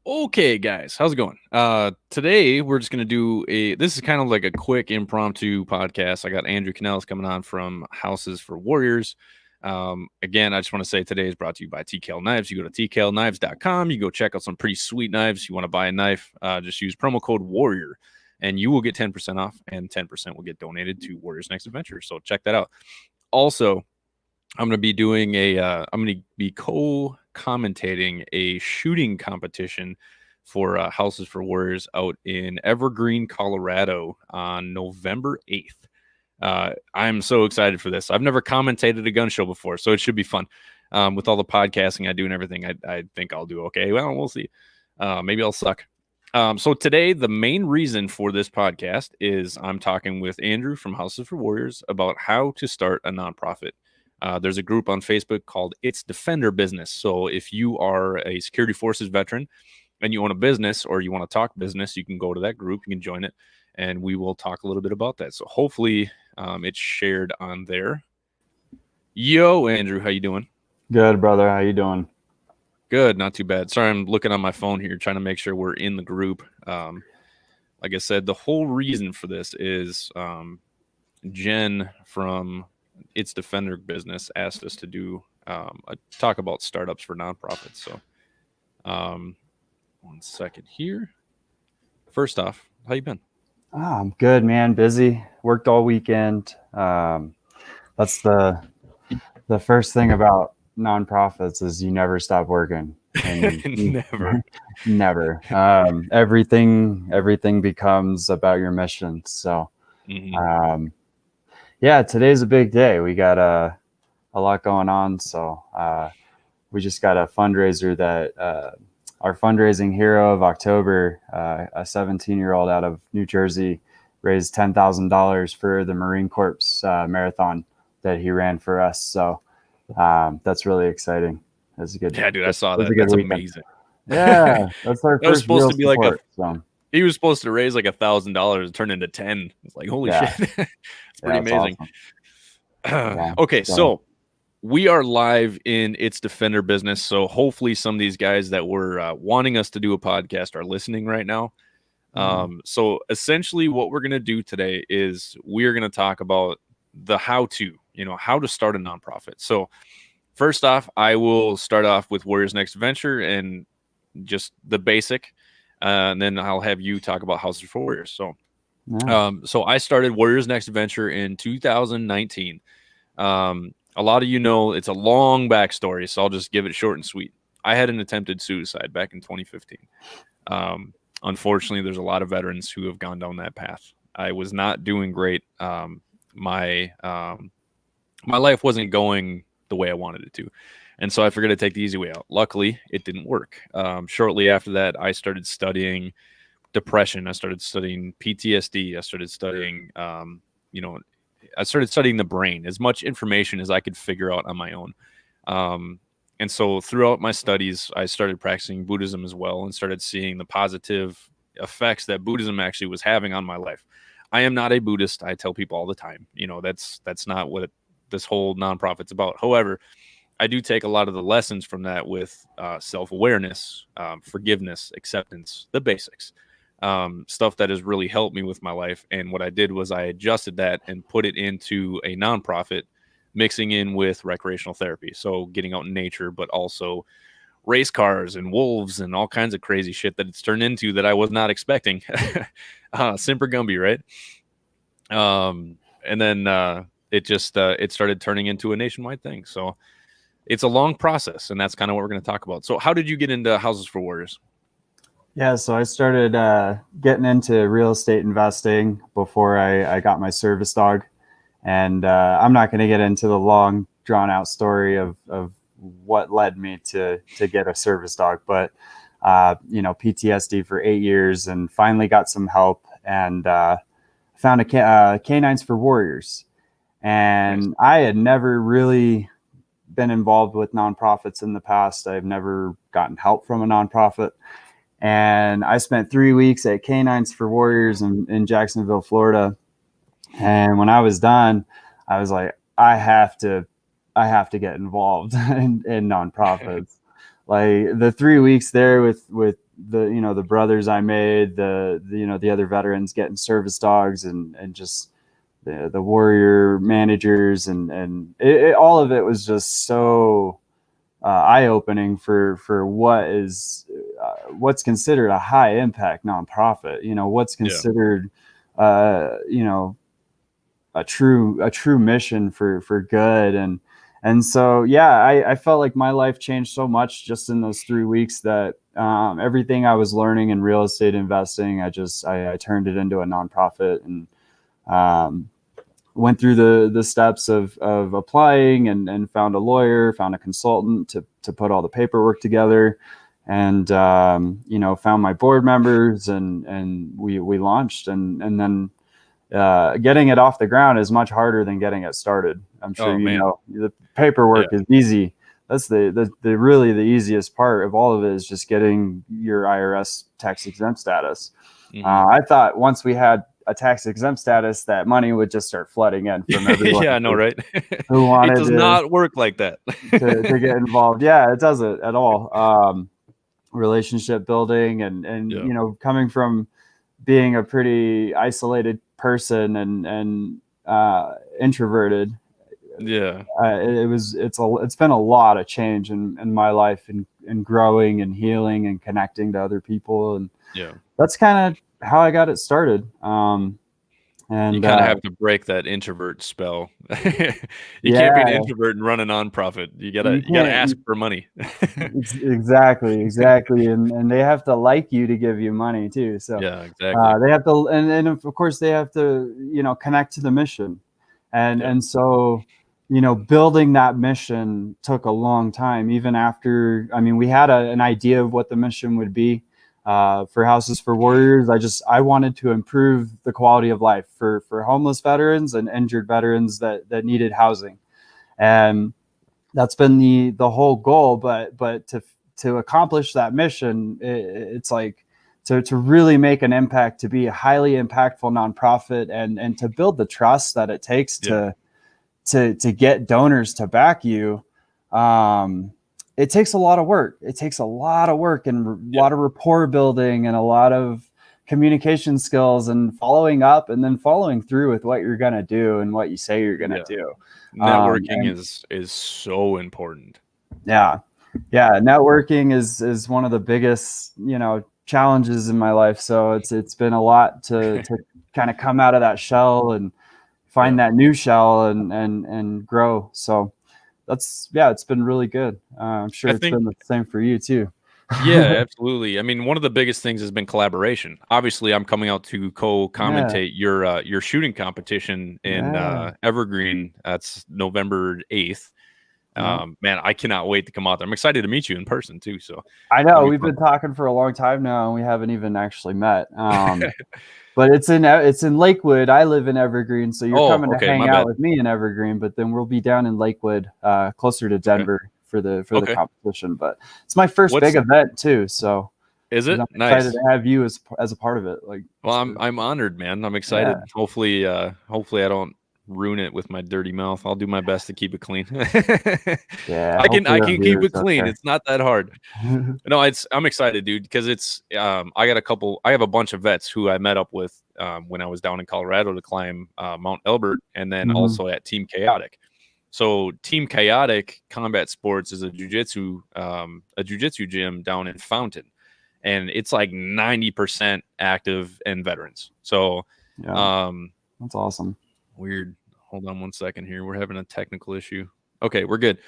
Okay, guys, how's it going? Today we're just gonna do this is kind of like a quick impromptu podcast. I got Andrew Canales coming on from Houses for Warriors. Again, I just want to say today is brought to you by TKL Knives. You go to tklknives.com, you go check out some pretty sweet knives. You want to buy a knife, just use promo code Warrior and you will get 10% off, and 10% will get donated to Warriors Next Adventure. So check that out. Also, I'm going to be doing I'm going to be co-commentating a shooting competition for Houses for Warriors out in Evergreen, Colorado on November 8th. I'm so excited for this. I've never commentated a gun show before, so it should be fun. With all the podcasting I do and everything, I think I'll do okay. Well, we'll see. Maybe I'll suck. So today, the main reason for this podcast is I'm talking with Andrew from Houses for Warriors about how to start a nonprofit. There's a group on Facebook called It's Defender Business. So if you are a security forces veteran and you own a business or you want to talk business, you can go to that group, you can join it, and we will talk a little bit about that. So hopefully it's shared on there. Yo, Andrew, how you doing? Good, brother. How you doing? Good, not too bad. Sorry, I'm looking on my phone here, trying to make sure we're in the group. Like I said, the whole reason for this is Jen from It's Defender Business asked us to do a talk about startups for nonprofits. So, one second here. First off, how you been? Oh, I'm good, man. Busy. Worked all weekend. That's the first thing about nonprofits is you never stop working. And Never. never. Everything becomes about your mission. So, yeah, today's a big day. We got a lot going on. So, we just got a fundraiser that our fundraising hero of October, a 17-year-old out of New Jersey, raised $10,000 for the Marine Corps marathon that he ran for us. So that's really exciting. That's a good. Yeah, dude, I saw that. That's weekend. Amazing. Yeah, that's our that was first supposed real to be support, like he was supposed to raise like $1,000 and turn into 10. It's like, holy shit. It's pretty amazing. Awesome. Okay, so we are live in It's Defender Business. So hopefully some of these guys that were wanting us to do a podcast are listening right now. So essentially what we're going to do today is we're going to talk about the how-to, how to start a nonprofit. So first off, I will start off with Warriors Next Adventure and just the basic. And then I'll have you talk about Houses for Warriors. So, so I started Warriors Next Adventure in 2019. A lot of you know it's a long backstory, so I'll just give it short and sweet. I had an attempted suicide back in 2015. Unfortunately, there's a lot of veterans who have gone down that path. I was not doing great. My life wasn't going the way I wanted it to. And so I figured I'd take the easy way out. Luckily, it didn't work. Shortly after that, I started studying depression. I started studying PTSD. I started studying, I started studying the brain, as much information as I could figure out on my own. And so throughout my studies, I started practicing Buddhism as well and started seeing the positive effects that Buddhism actually was having on my life. I am not a Buddhist. I tell people all the time, that's not what this whole nonprofit's about. However, I do take a lot of the lessons from that with self-awareness, forgiveness, acceptance, the basics. Stuff that has really helped me with my life. And what I did was I adjusted that and put it into a nonprofit, mixing in with recreational therapy. So getting out in nature, but also race cars and wolves and all kinds of crazy shit that it's turned into that I was not expecting. Simper Gumby, right? And then it just it started turning into a nationwide thing. So it's a long process, and that's kind of what we're going to talk about. So how did you get into Houses for Warriors? Yeah, so I started getting into real estate investing before I got my service dog. And I'm not going to get into the long, drawn-out story of what led me to get a service dog. But, PTSD for 8 years and finally got some help and found a Canines for Warriors. And I had never really been involved with nonprofits in the past. I've never gotten help from a nonprofit. And I spent 3 weeks at Canines for Warriors in Jacksonville, Florida. And when I was done, I was like, I have to get involved in nonprofits. like the 3 weeks there with the, the brothers I made, the other veterans getting service dogs, and just the warrior managers, and all of it was just so eye-opening for what's considered a high impact nonprofit, what's Yeah. considered you know a true mission for good. And so, yeah, I felt like my life changed so much just in those 3 weeks that everything I was learning in real estate investing, I turned it into a nonprofit, and um, went through the steps of applying, and found a lawyer, found a consultant to put all the paperwork together, and found my board members, and we launched, and then getting it off the ground is much harder than getting it started. I'm sure Oh man. the paperwork Yeah. is easy. That's the really the easiest part of all of it, is just getting your IRS tax exempt status. I thought once we had a tax exempt status, that money would just start flooding in from everyone Yeah, I know, right? who It wanted does not work like that. to get involved. Yeah, it doesn't at all. Relationship building, and Yeah. coming from being a pretty isolated person, and introverted, Yeah. it's been a lot of change in my life, and growing and healing and connecting to other people, and Yeah. that's kind of how I got it started. You And kind of have to break that introvert spell. You can't be an yeah, introvert and run a nonprofit. You you gotta can't. ask for money. Exactly, and they have to like you to give you money too. So Yeah, exactly. they have to, and of course they have to, connect to the mission, and Yeah. and so building that mission took a long time. Even after, I mean, we had an idea of what the mission would be for Houses for Warriors. I wanted to improve the quality of life for homeless veterans and injured veterans that needed housing, and that's been the whole goal. But to accomplish that mission, it's like to really make an impact, to be a highly impactful nonprofit, and to build the trust that it takes Yeah. to get donors to back you. It takes a lot of work. It takes a lot of work, and a lot of rapport building, and a lot of communication skills, and following up, and then following through with what you're going to do and what you say you're going to Yeah. do. Networking And is so important. yeah, networking is one of the biggest challenges in my life. So it's been a lot to kind of come out of that shell and find Yeah. that new shell, and grow. So it's been really good. I'm sure I it's think been the same for you too. Yeah, absolutely. I mean, one of the biggest things has been collaboration. Obviously, I'm coming out to Yeah, co-commentate your shooting competition in yeah, Evergreen. That's November 8th. yeah. Man, I cannot wait to come out there. I'm excited to meet you in person too. So I that'll know be we've fun. been talking for a long time now, and we haven't even actually met. But it's in Lakewood. I live in Evergreen, so you're Oh, coming to okay, hang my out bad. with me in Evergreen. But then we'll be down in Lakewood, closer to Okay, Denver for the okay. competition. But it's my first big What's event too, so is I'm it? excited Nice. to have you as a part of it. Like, Well, I'm honored, man. I'm yeah, excited. Hopefully I don't ruin it with my dirty mouth. I'll do my best to keep it clean. yeah. I Hopefully our can keep viewers it clean. okay. It's not that hard. No, I'm excited, dude, because I have a bunch of vets who I met up with when I was down in Colorado to climb Mount Elbert, and then Hmm. also at Team Chaotic. So Team Chaotic Combat Sports is a jujitsu gym down in Fountain, and it's like 90% active and veterans. So Yeah, um that's awesome. weird. Hold on one second here. We're having a technical issue. Okay, we're good.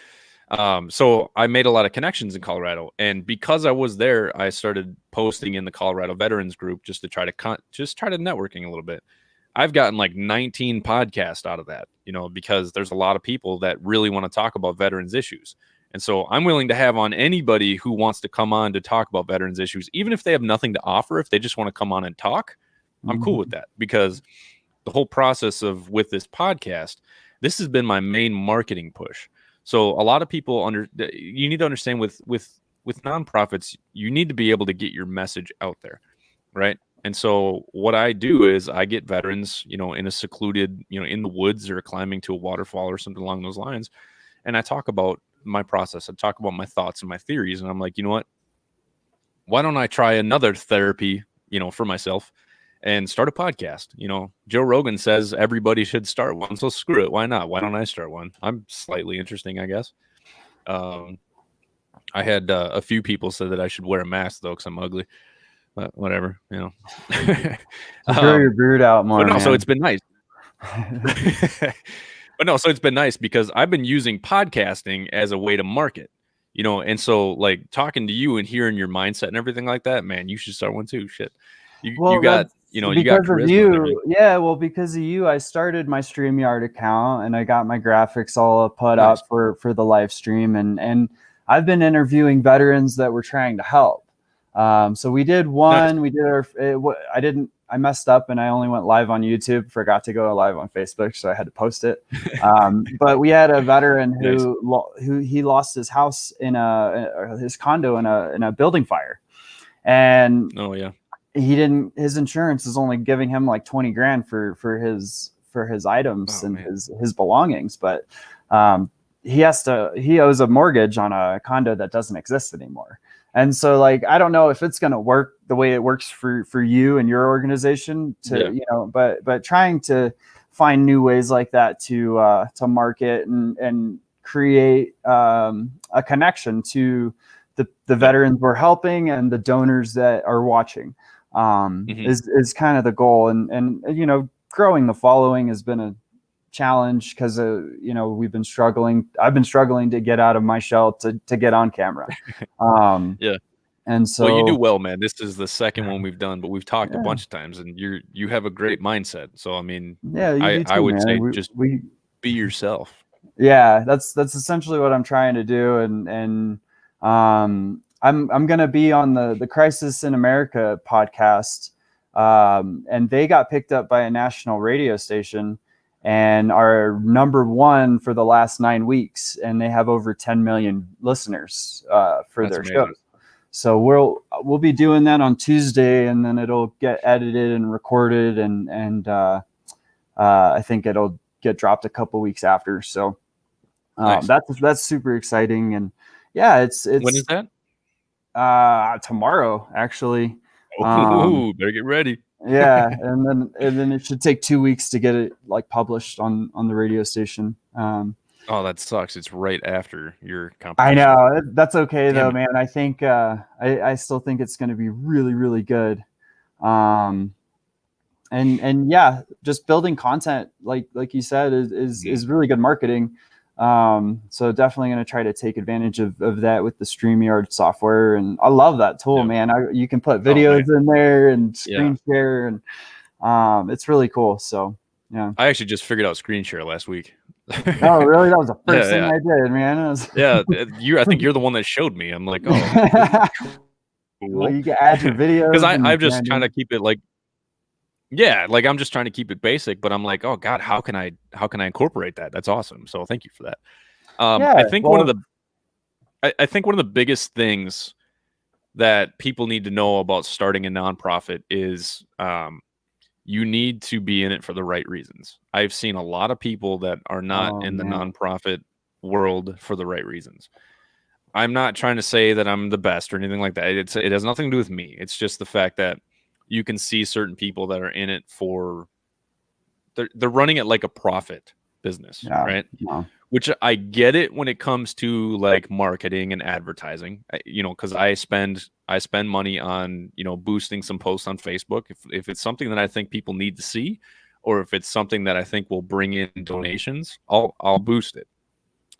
So I made a lot of connections in Colorado, and because I was there, I started posting in the Colorado Veterans group just to try to networking a little bit. I've gotten like 19 podcasts out of that, because there's a lot of people that really want to talk about veterans issues. And so I'm willing to have on anybody who wants to come on to talk about veterans issues, even if they have nothing to offer. If they just want to come on and talk, I'm cool with Hmm. that, because the whole process of with this podcast, this has been my main marketing push. So a lot of people you need to understand with nonprofits, you need to be able to get your message out there, right? And so what I do is I get veterans, in a secluded, in the woods or climbing to a waterfall or something along those lines, and I talk about my process. I'd talk about my thoughts and my theories. And I'm like, you know what? Why don't I try another therapy, for myself and start a podcast? Joe Rogan says everybody should start one. So screw it. Why not? Why don't I start one? I'm slightly interesting, I guess. I had a few people say that I should wear a mask though, because I'm ugly. But whatever, Grow your beard out more, but no, man. so it's been nice. But no, so it's been nice because I've been using podcasting as a way to market, and so like talking to you and hearing your mindset and everything like that, man, you should start one too. Shit. You got, you got charisma. Of you, yeah, well, because of you, I started my StreamYard account and I got my graphics all put up for the live stream, and I've been interviewing veterans that were trying to help. So we did one. We did I messed up and I only went live on YouTube. Forgot to go live on Facebook, so I had to post it. But we had a veteran who he lost his house his condo in a building fire, and his insurance is only giving him like 20 grand for his items and his belongings, but he owes a mortgage on a condo that doesn't exist anymore. And so, like, I don't know if it's going to work the way it works for you and your organization but trying to find new ways like that to market and create a connection to the veterans we're helping and the donors that are watching is kind of the goal. And growing the following has been a challenge because we've been struggling. I've been struggling to get out of my shell to get on camera. And so you do well, man. This is the second one we've done, but we've talked a bunch of times, and you have a great mindset. So I mean, I would say just be yourself. Yeah, that's essentially what I'm trying to do, and I'm going to be on the Crisis in America podcast, and they got picked up by a national radio station and are number one for the last 9 weeks, and they have over 10 million listeners for their shows. So we'll be doing that on Tuesday, and then it'll get edited and recorded, and I think it'll get dropped a couple weeks after. So that's super exciting, and it's when is that? Tomorrow, actually. Better get ready. Yeah, and then it should take 2 weeks to get it like published on the radio station. Oh, that sucks. It's right after your competition. I know. That's okay though, man. I think I still think it's going to be really, really good. And just building content like you said is really good marketing. So definitely going to try to take advantage of that with the StreamYard software, and I love that tool, man. You can put videos in there and screen share, and it's really cool. So yeah, I actually just figured out screen share last week. Oh, really? That was the first thing I did, man. I think you're the one that showed me. I'm like, oh, cool. Well, you can add your videos because I'm just trying to keep it like. Yeah, like I'm just trying to keep it basic, but I'm like, oh God, how can I incorporate that? That's awesome. So thank you for that. I think one of the biggest things that people need to know about starting a nonprofit is you need to be in it for the right reasons. I've seen a lot of people that are not in the nonprofit world for the right reasons. I'm not trying to say that I'm the best or anything like that. It has nothing to do with me. It's just the fact that you can see certain people that are in it for they're running it like a profit business, right? Yeah. Which I get it when it comes to like marketing and advertising, because I spend money on, boosting some posts on Facebook. If it's something that I think people need to see, or if it's something that I think will bring in donations, I'll boost it.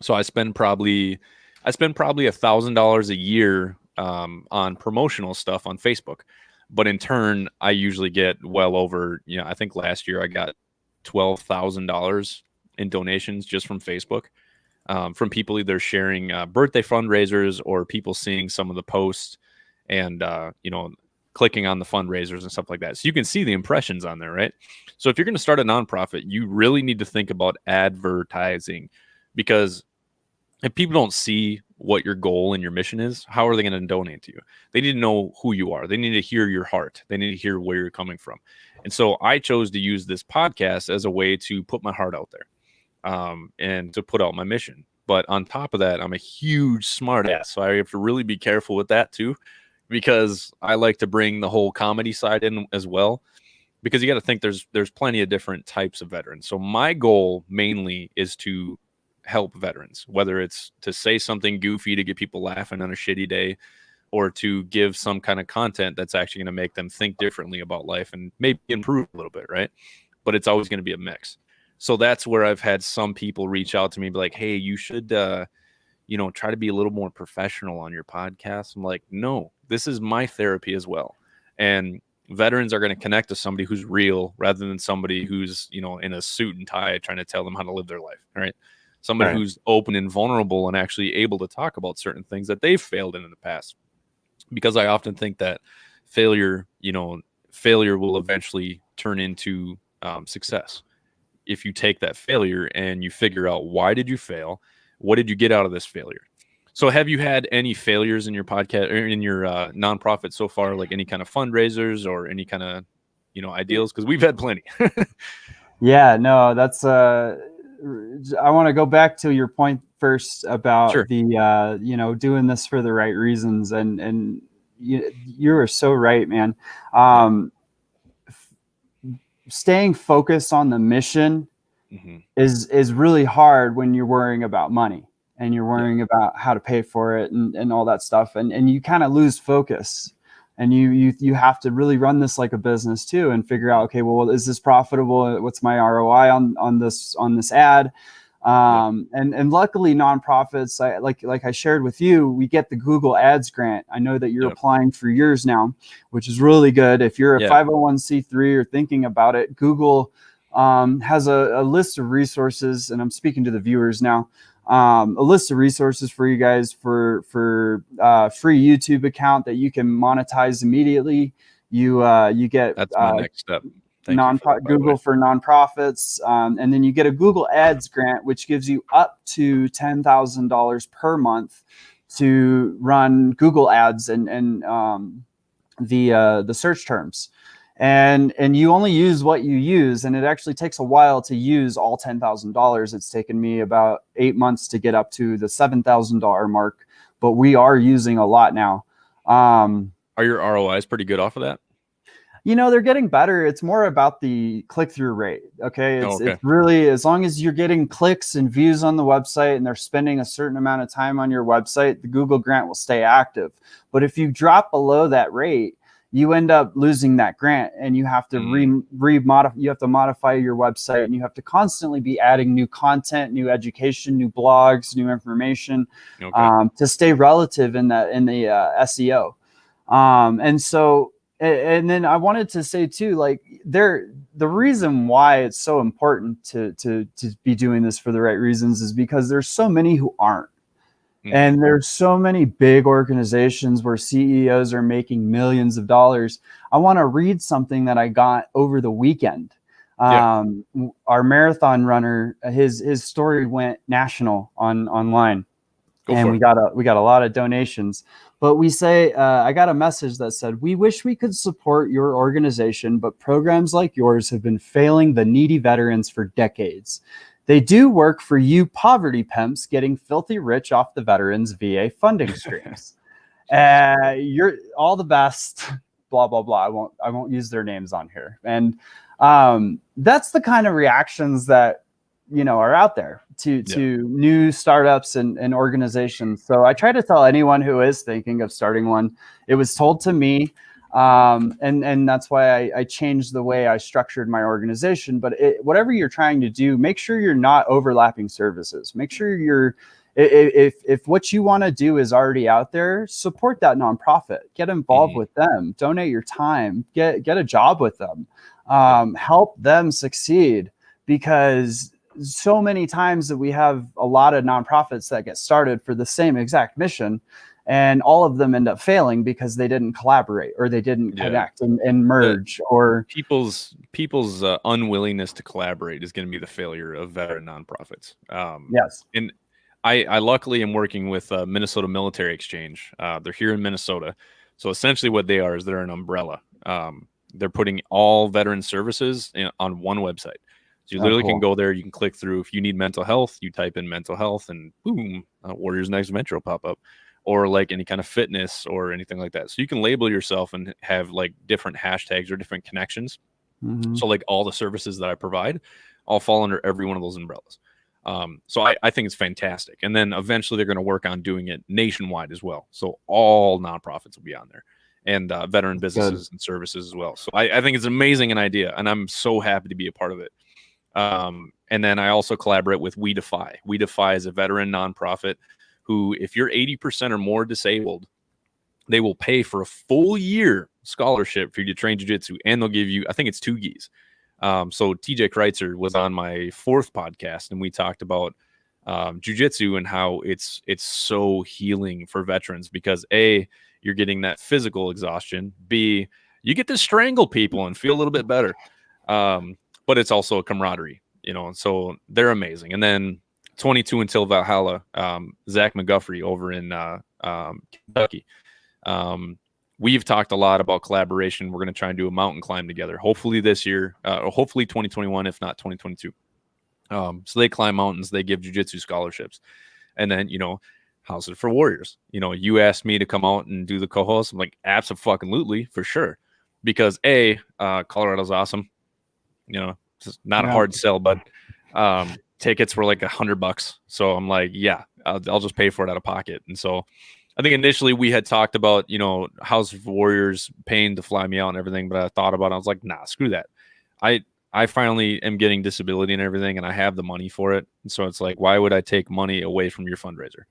So I spend probably $1,000 a year on promotional stuff on Facebook. But in turn, I usually get well over, I think last year I got $12,000 in donations just from Facebook, from people either sharing birthday fundraisers or people seeing some of the posts and, clicking on the fundraisers and stuff like that. So you can see the impressions on there, right? So if you're going to start a nonprofit, you really need to think about advertising, because if people don't see what your goal and your mission is, how are they going to donate to you? They need to know who you are. They need to hear your heart. They need to hear where you're coming from. And so I chose to use this podcast as a way to put my heart out there, and to put out my mission. But on top of that, I'm a huge smart ass. So I have to really be careful with that too, because I like to bring the whole comedy side in as well. Because you got to think there's plenty of different types of veterans. So my goal mainly is to help veterans, whether it's to say something goofy to get people laughing on a shitty day, or to give some kind of content that's actually going to make them think differently about life and maybe improve a little bit, right? But it's always going to be a mix. So that's where I've had some people reach out to me, be like, "Hey, you should, try to be a little more professional on your podcast." I'm like, "No, this is my therapy as well." And veterans are going to connect to somebody who's real rather than somebody who's, in a suit and tie trying to tell them how to live their life, right? Somebody Right. who's open and vulnerable and actually able to talk about certain things that they've failed in the past. Because I often think that failure, failure will eventually turn into success. If you take that failure and you figure out, why did you fail? What did you get out of this failure? So have you had any failures in your podcast or in your nonprofit so far, like any kind of fundraisers or any kind of, ideals? Because we've had plenty. Yeah, no, that's I want to go back to your point first about Sure. the doing this for the right reasons, and you are so right, man. Yeah. Um, Staying focused on the mission Hmm. is really hard when you're worrying about money and you're Yeah. worrying about how to pay for it and all that stuff, and you kind of lose focus, and you have to really run this like a business too and figure out, Yep. okay, well, is this profitable? What's my ROI on this ad? Yep. And luckily nonprofits, like I shared with you, we get the Google Ads grant. I know that you're Yep. applying for yours now, which is really good. If you're a Yeah. 501c3 or thinking about it, Google has a list of resources, and I'm speaking to the viewers now. A list of resources for you guys for free YouTube account that you can monetize immediately. You get That's my next step. Thank you for that, by the way. Google for nonprofits, and then you get a Google Ads grant, which gives you up to $10,000 per month to run Google Ads and the search terms, and you only use what you use, and it actually takes a while to use all $10,000. It's taken me about 8 months to get up to the $7,000 mark, but we are using a lot now. Are your ROIs pretty good off of that? They're getting better. It's more about the click-through rate. Okay. Oh, It's okay. really, as long as you're getting clicks and views on the website and they're spending a certain amount of time on your website, the Google grant will stay active. But if you drop below that rate, you end up losing that grant, and you have to you have to modify your website, and you have to constantly be adding new content, new education, new blogs, new information, Okay. to stay relative in the SEO. And so, and then I wanted to say too, like, the reason why it's so important to be doing this for the right reasons is because there's so many who aren't. Hmm. And there's so many big organizations where CEOs are making millions of dollars. I want to read something that I got over the weekend. Yeah. Our marathon runner, his story went national online, Go and for we it. got a lot of donations. But we say, I got a message that said, "We wish we could support your organization, but programs like yours have been failing the needy veterans for decades. They do work for you poverty pimps getting filthy rich off the veterans' VA funding streams. Jesus Christ. You're all the best." Blah blah blah. I won't use their names on here. And that's the kind of reactions that are out there to Yeah. new startups and organizations. So I try to tell anyone who is thinking of starting one. It was told to me, and that's why I changed the way I structured my organization. But whatever you're trying to do, make sure you're not overlapping services. Make sure if what you want to do is already out there, support that nonprofit. Get involved Hmm. with them. Donate your time. Get a job with them. Yeah. Help them succeed, because so many times that we have a lot of nonprofits that get started for the same exact mission, and all of them end up failing because they didn't collaborate, or they didn't Yeah. connect and The merge, or people's unwillingness to collaborate is going to be the failure of veteran nonprofits. yes. And I luckily am working with Minnesota Military Exchange. They're here in Minnesota. So essentially what they are is they're an umbrella. They're putting all veteran services on one website. So you Oh, literally can cool. go there. You can click through. If you need mental health, you type in mental health, and boom, Warriors Next Adventure will pop up, or like any kind of fitness or anything like that. So you can label yourself and have like different hashtags or different connections. Mm-hmm. So like all the services that I provide all fall under every one of those umbrellas. So I think it's fantastic. And then eventually they're going to work on doing it nationwide as well. So all nonprofits will be on there, and veteran Good. businesses and services as well. So I think it's amazing an idea, and I'm so happy to be a part of it. And then I also collaborate with We Defy. We Defy is a veteran nonprofit who, if you're 80% or more disabled, they will pay for a full year scholarship for you to train jiu-jitsu, and they'll give you, I think it's 2 gis. So TJ Kreitzer was on my 4th podcast, and we talked about jiu-jitsu and how it's so healing for veterans because A, you're getting that physical exhaustion. B, you get to strangle people and feel a little bit better. But it's also a camaraderie, and so they're amazing. And then 22 Until Valhalla, Zach McGuffrey over in Kentucky. We've talked a lot about collaboration. We're going to try and do a mountain climb together, hopefully this year, or hopefully 2021, if not 2022. So they climb mountains, they give jiu-jitsu scholarships. And then, how's it for Warriors? You asked me to come out and do the co-host. I'm like, absolutely, for sure. Because A, Colorado's awesome. It's not a hard sell, but tickets were like $100. So I'm like, yeah, I'll just pay for it out of pocket. And so I think initially we had talked about, House of Warriors paying to fly me out and everything, but I thought about it. I was like, nah, screw that. I finally am getting disability and everything, and I have the money for it. And so it's like, why would I take money away from your fundraiser?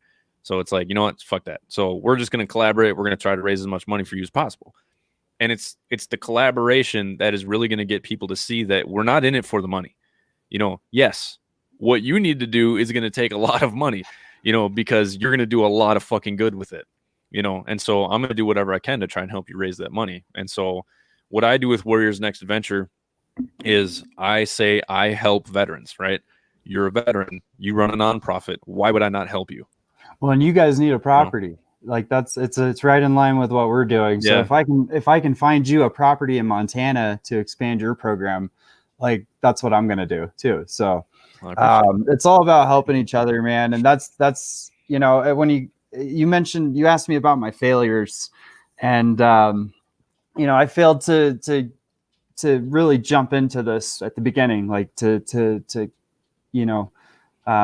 So it's like, you know what? Fuck that. So we're just going to collaborate. We're going to try to raise as much money for you as possible. And it's the collaboration that is really going to get people to see that we're not in it for the money. Yes, what you need to do is going to take a lot of money, because you're going to do a lot of fucking good with it, and so I'm going to do whatever I can to try and help you raise that money. And so what I do with Warriors Next Adventure is I say I help veterans, right? You're a veteran, you run a nonprofit. Why would I not help you? Well, and you guys need a property. Like it's right in line with what we're doing. So if I can find you a property in Montana to expand your program, like that's what I'm going to do too. So it's all about helping each other, man. And that's when you mentioned, you asked me about my failures, and I failed to really jump into this at the beginning, like to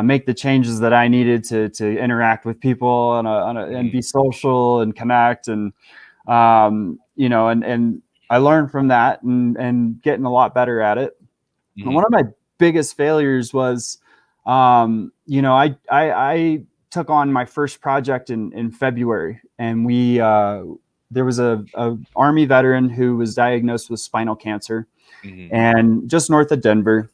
make the changes that I needed to interact with people and be social and connect. And, and I learned from that and getting a lot better at it. And one of my biggest failures was, I took on my first project in February, and there was a Army veteran who was diagnosed with spinal cancer and just north of Denver.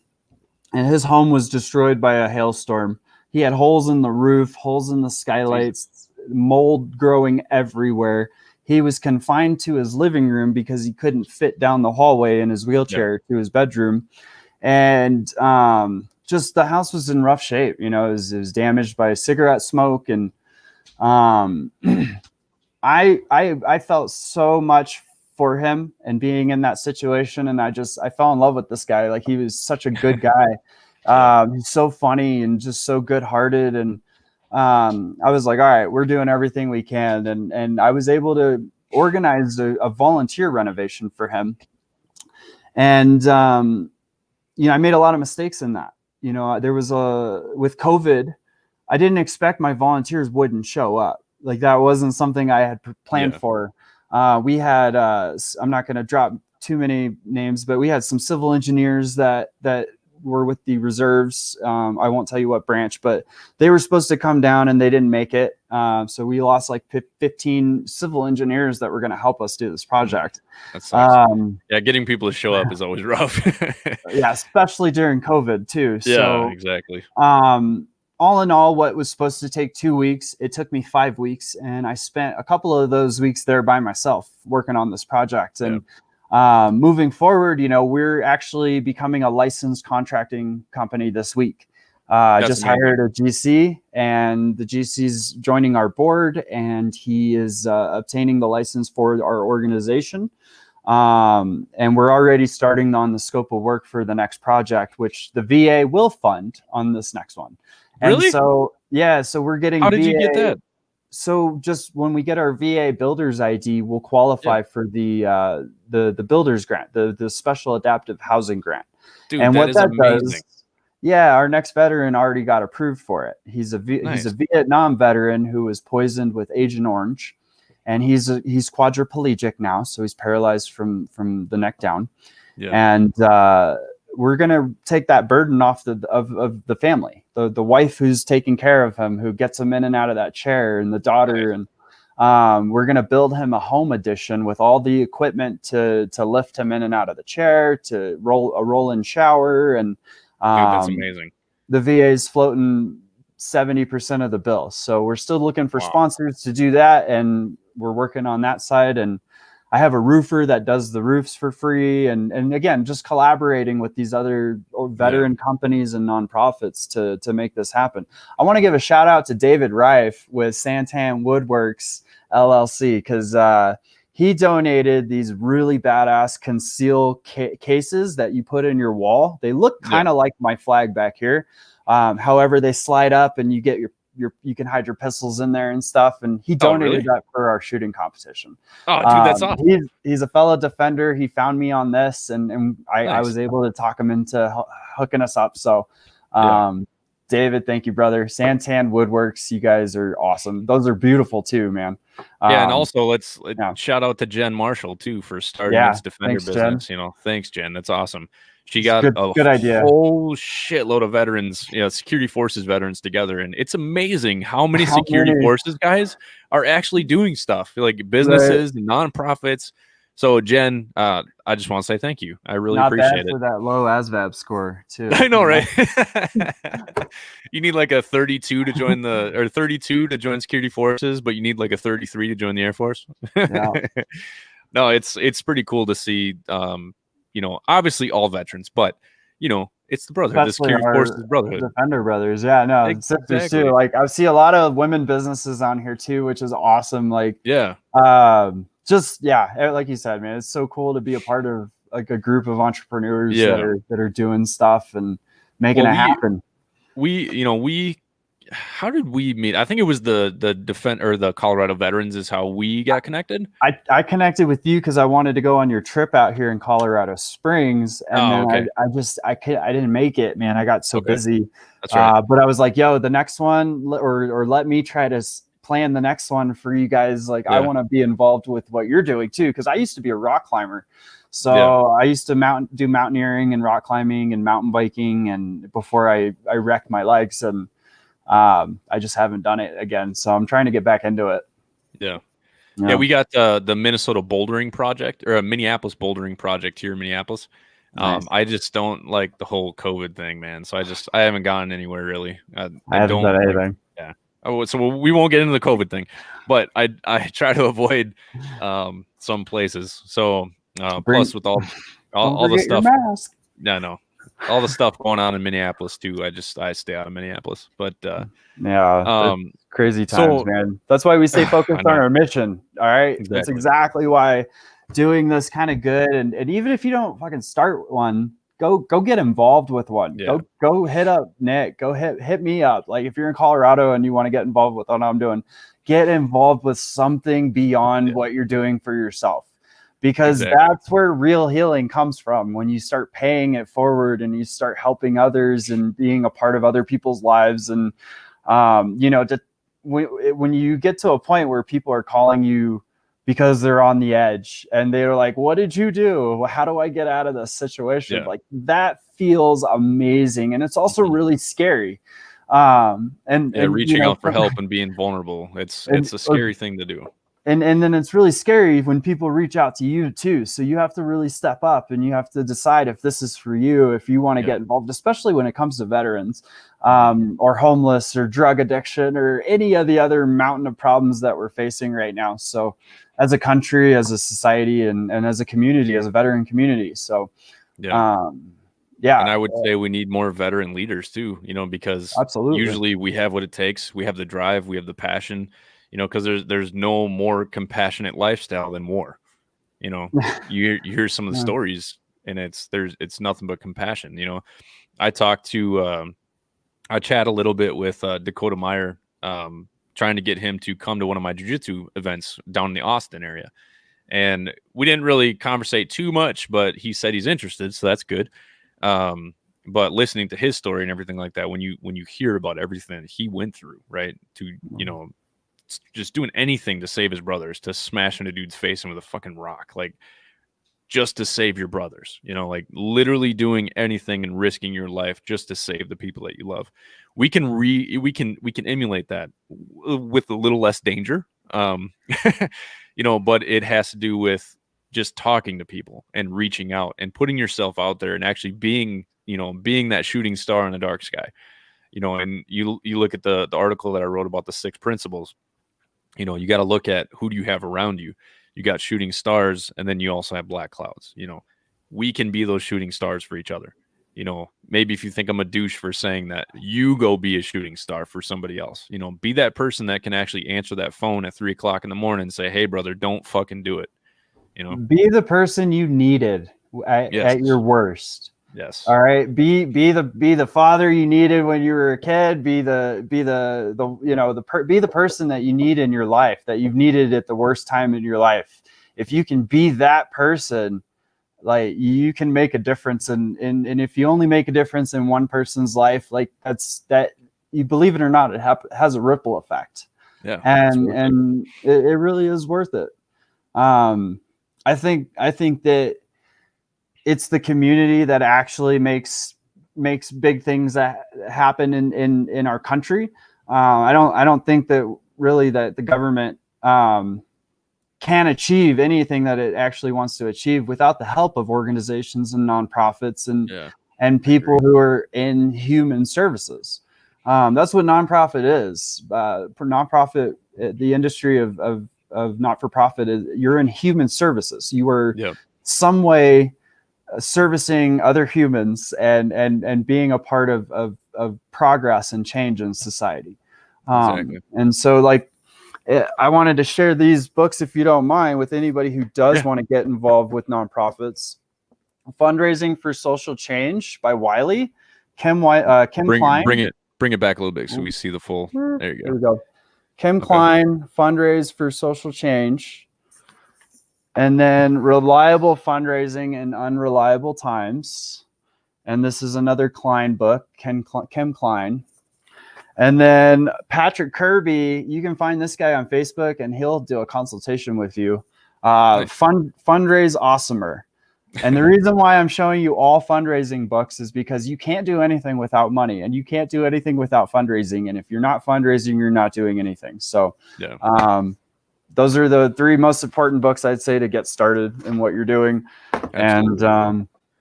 And his home was destroyed by a hailstorm. He had holes in the roof, holes in the skylights, mold growing everywhere. He was confined to his living room because he couldn't fit down the hallway in his wheelchair to his bedroom. And just the house was in rough shape. It was damaged by cigarette smoke. And I felt so much for him and being in that situation. And I fell in love with this guy. Like, he was such a good guy. He's so funny and just so good hearted. And I was like, all right, we're doing everything we can. And I was able to organize a volunteer renovation for him. And, I made a lot of mistakes in that. There was with COVID, I didn't expect my volunteers wouldn't show up. Like, that wasn't something I had planned for. We had, I'm not going to drop too many names, but we had some civil engineers that were with the reserves. I won't tell you what branch, but they were supposed to come down and they didn't make it. So we lost like 15 civil engineers that were going to help us do this project. That sucks. Getting people to show up is always rough. Especially during COVID too. So exactly. All in all, what was supposed to take 2 weeks, it took me 5 weeks. And I spent a couple of those weeks there by myself working on this project. And moving forward, we're actually becoming a licensed contracting company this week. Just hired a GC, and the GC's joining our board, and he is obtaining the license for our organization. And we're already starting on the scope of work for the next project, which the VA will fund on this next one. And Really? so, yeah, so we're getting How did VA. you get that? So just when we get our VA builder's ID, we'll qualify for the builder's grant, the special adaptive housing grant. Dude, And that what is that amazing. does, yeah, our next veteran already got approved for it. He's a Nice. Vietnam veteran who was poisoned with Agent Orange, and he's quadriplegic now, so he's paralyzed from the neck down. Yeah. And we're gonna take that burden off of the family, the wife who's taking care of him, who gets him in and out of that chair, and the daughter. Nice. And we're gonna build him a home edition with all the equipment to lift him in and out of the chair, to roll-in shower, and Dude, that's amazing. the VA's floating 70% of the bill. So we're still looking for sponsors to do that, and we're working on that side. And I have a roofer that does the roofs for free. And again, just collaborating with these other veteran companies and nonprofits to make this happen. I want to give a shout out to David Reif with Santan Woodworks LLC, because he donated these really badass conceal cases that you put in your wall. They look kind of like my flag back here. However, they slide up and you get you can hide your pistols in there and stuff. And he donated that for our shooting competition. Oh, dude, that's awesome. He's a fellow defender. He found me on this, and I was able to talk him into hooking us up. So, David, thank you, brother. Santan Woodworks, you guys are awesome. Those are beautiful too, man. And also let's shout out to Jen Marshall too for starting this defender business. Jen. Thanks, Jen. That's awesome. She got a good idea. Whole shitload of veterans, security forces veterans together, and it's amazing how many security forces guys are actually doing stuff like businesses and nonprofits. So Jen, I just want to say thank you. I really appreciate it. For that low ASVAB score too. I know, right? You need like a 32 to join or 32 to join security forces, but you need like a 33 to join the Air Force. No, it's pretty cool to see. Obviously all veterans, but it's the brotherhood, the security forces brotherhood, defender brothers. Yeah, no, sisters too. Like I see a lot of women businesses on here too, which is awesome. Like, like you said, man, it's so cool to be a part of like a group of entrepreneurs that are doing stuff and making it happen. How did we meet? I think it was the Colorado Veterans is how we got connected. I connected with you because I wanted to go on your trip out here in Colorado Springs, and then I didn't make it, man. I got so busy. That's right. But I was like, yo, the next one, or let me try to plan the next one for you guys. Like, I want to be involved with what you're doing too, because I used to be a rock climber. So I used to do mountaineering and rock climbing and mountain biking, and before I wrecked my legs, and I just haven't done it again. So I'm trying to get back into it. Yeah. We got the Minnesota bouldering project, or a Minneapolis bouldering project here in Minneapolis. Nice. I just don't like the whole COVID thing, man. So I haven't gotten anywhere really. I haven't done anything. So we won't get into the COVID thing, but I try to avoid some places. So plus with all the stuff. No. All the stuff going on in Minneapolis too. I stay out of Minneapolis, but crazy times, man. That's why we stay focused on our mission. All right. Exactly. That's exactly why doing this kind of good. And even if you don't fucking start one, go get involved with one. Go hit up Nick, go hit me up. Like if you're in Colorado and you want to get involved with what I'm doing, get involved with something beyond what you're doing for yourself. Because that's where real healing comes from, when you start paying it forward and you start helping others and being a part of other people's lives. And, when you get to a point where people are calling you because they're on the edge and they're like, what did you do? How do I get out of this situation? Like that feels amazing. And it's also really scary. Reaching out for help and being vulnerable. It's a scary thing to do. And then it's really scary when people reach out to you too. So you have to really step up and you have to decide if this is for you, if you want to get involved, especially when it comes to veterans, or homeless or drug addiction or any of the other mountain of problems that we're facing right now. So as a country, as a society, and as a community, as a veteran community. So, and I would say we need more veteran leaders too, because usually we have what it takes. We have the drive, we have the passion, because there's no more compassionate lifestyle than war. You know, you hear some of the Yeah. stories, and it's nothing but compassion. You know, I talked to I chat a little bit with Dakota Meyer, trying to get him to come to one of my jiu-jitsu events down in the Austin area. And we didn't really conversate too much, but he said he's interested, so that's good. But listening to his story and everything like that, when you hear about everything he went through, right, to just doing anything to save his brothers, to smashing a dude's face in with a fucking rock, like just to save your brothers, like literally doing anything and risking your life just to save the people that you love. We can emulate that with a little less danger. But it has to do with just talking to people and reaching out and putting yourself out there and actually being that shooting star in the dark sky. And you look at the article that I wrote about the 6 principles. You got to look at who do you have around you. You got shooting stars, and then you also have black clouds. We can be those shooting stars for each other. Maybe if you think I'm a douche for saying that, you go be a shooting star for somebody else. Be that person that can actually answer that phone at 3:00 in the morning and say, "Hey, brother, don't fucking do it." Be the person you needed at your worst. Yes. All right. Be the father you needed when you were a kid. Be the person that you need in your life, that you've needed at the worst time in your life. If you can be that person, like, you can make a difference. And if you only make a difference in one person's life, like, you believe it or not, it has a ripple effect. Yeah. And it really is worth it. I think that it's the community that actually makes big things that happen in our country. I don't think that really that the government can achieve anything that it actually wants to achieve without the help of organizations and nonprofits and people who are in human services. That's what nonprofit is. For nonprofit, the industry of not-for-profit is, you're in human services. You are some way servicing other humans and being a part of progress and change in society. Exactly. And so, like, I wanted to share these books, if you don't mind, with anybody who does want to get involved with nonprofits. Fundraising for Social Change by Wiley. Kim Klein. Bring it back a little bit so we see the full. There you go. There we go. Kim Klein, Fundraise for Social Change. And then Reliable Fundraising in Unreliable Times. And this is another Klein book, Kim Klein. And then Patrick Kirby, you can find this guy on Facebook and he'll do a consultation with you. Nice. Fundraise Awesomer. And the reason why I'm showing you all fundraising books is because you can't do anything without money, and you can't do anything without fundraising. And if you're not fundraising, you're not doing anything. So those are the 3 most important books I'd say to get started in what you're doing. Absolutely.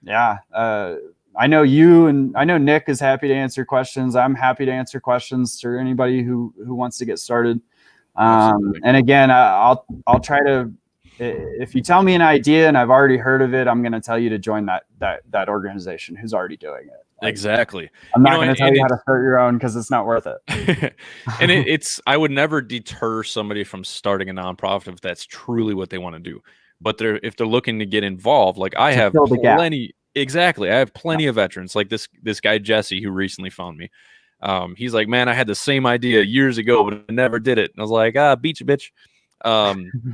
And I know you, and I know Nick is happy to answer questions. I'm happy to answer questions to anybody who wants to get started. And again, I'll try to, if you tell me an idea and I've already heard of it, I'm going to tell you to join that organization who's already doing it. Exactly. I'm not going to tell you how to start your own because it's not worth it. And I would never deter somebody from starting a nonprofit if that's truly what they want to do. But if they're looking to get involved, like I have plenty. Exactly. I have plenty of veterans, like this guy, Jesse, who recently found me. He's like, man, I had the same idea years ago, but I never did it. And I was like, beat you, bitch.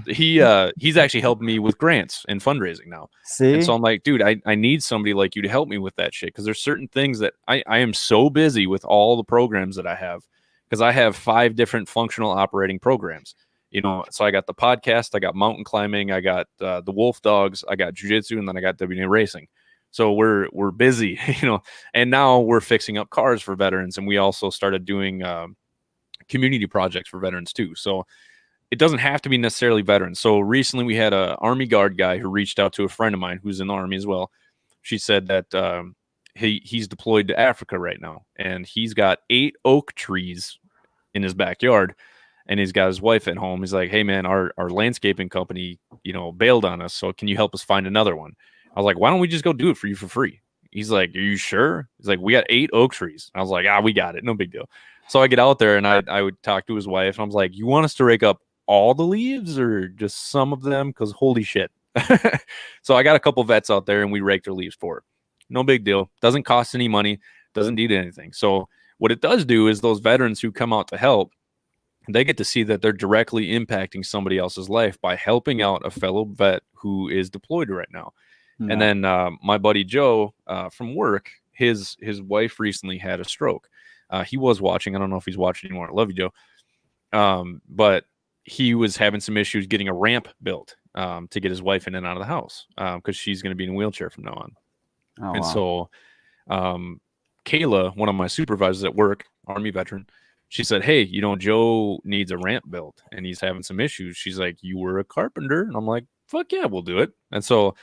He's actually helped me with grants and fundraising now. See? And so I'm like, dude, I need somebody like you to help me with that shit. Cause there's certain things that I am so busy with all the programs that I have, because I have 5 different functional operating programs, so I got the podcast, I got mountain climbing, I got the wolf dogs, I got jiu-jitsu, and then I got WNA racing. So we're busy, and now we're fixing up cars for veterans. And we also started doing community projects for veterans too. So it doesn't have to be necessarily veterans. So recently we had a Army Guard guy who reached out to a friend of mine who's in the Army as well. She said that he's deployed to Africa right now, and he's got 8 oak trees in his backyard, and he's got his wife at home. He's like, hey man, our landscaping company, bailed on us. So can you help us find another one? I was like, why don't we just go do it for you for free? He's like, are you sure? He's like, we got 8 oak trees. I was like, we got it. No big deal. So I get out there and I would talk to his wife, and I was like, you want us to rake up all the leaves or just some of them? Because holy shit, So I got a couple vets out there and we raked their leaves for her. No big deal. Doesn't cost any money. Doesn't need anything. So what it does do is those veterans who come out to help, they get to see that they're directly impacting somebody else's life by helping out a fellow vet who is deployed right now. Yeah. And then my buddy Joe from work, his wife recently had a stroke. He was watching. I don't know if he's watching anymore. I love you, Joe. But he was having some issues getting a ramp built to get his wife in and out of the house because she's going to be in a wheelchair from now on. Oh, And wow. so Kayla, one of my supervisors at work, Army veteran, she said, hey, Joe needs a ramp built and he's having some issues. She's like, you were a carpenter. And I'm like, fuck yeah, we'll do it. And so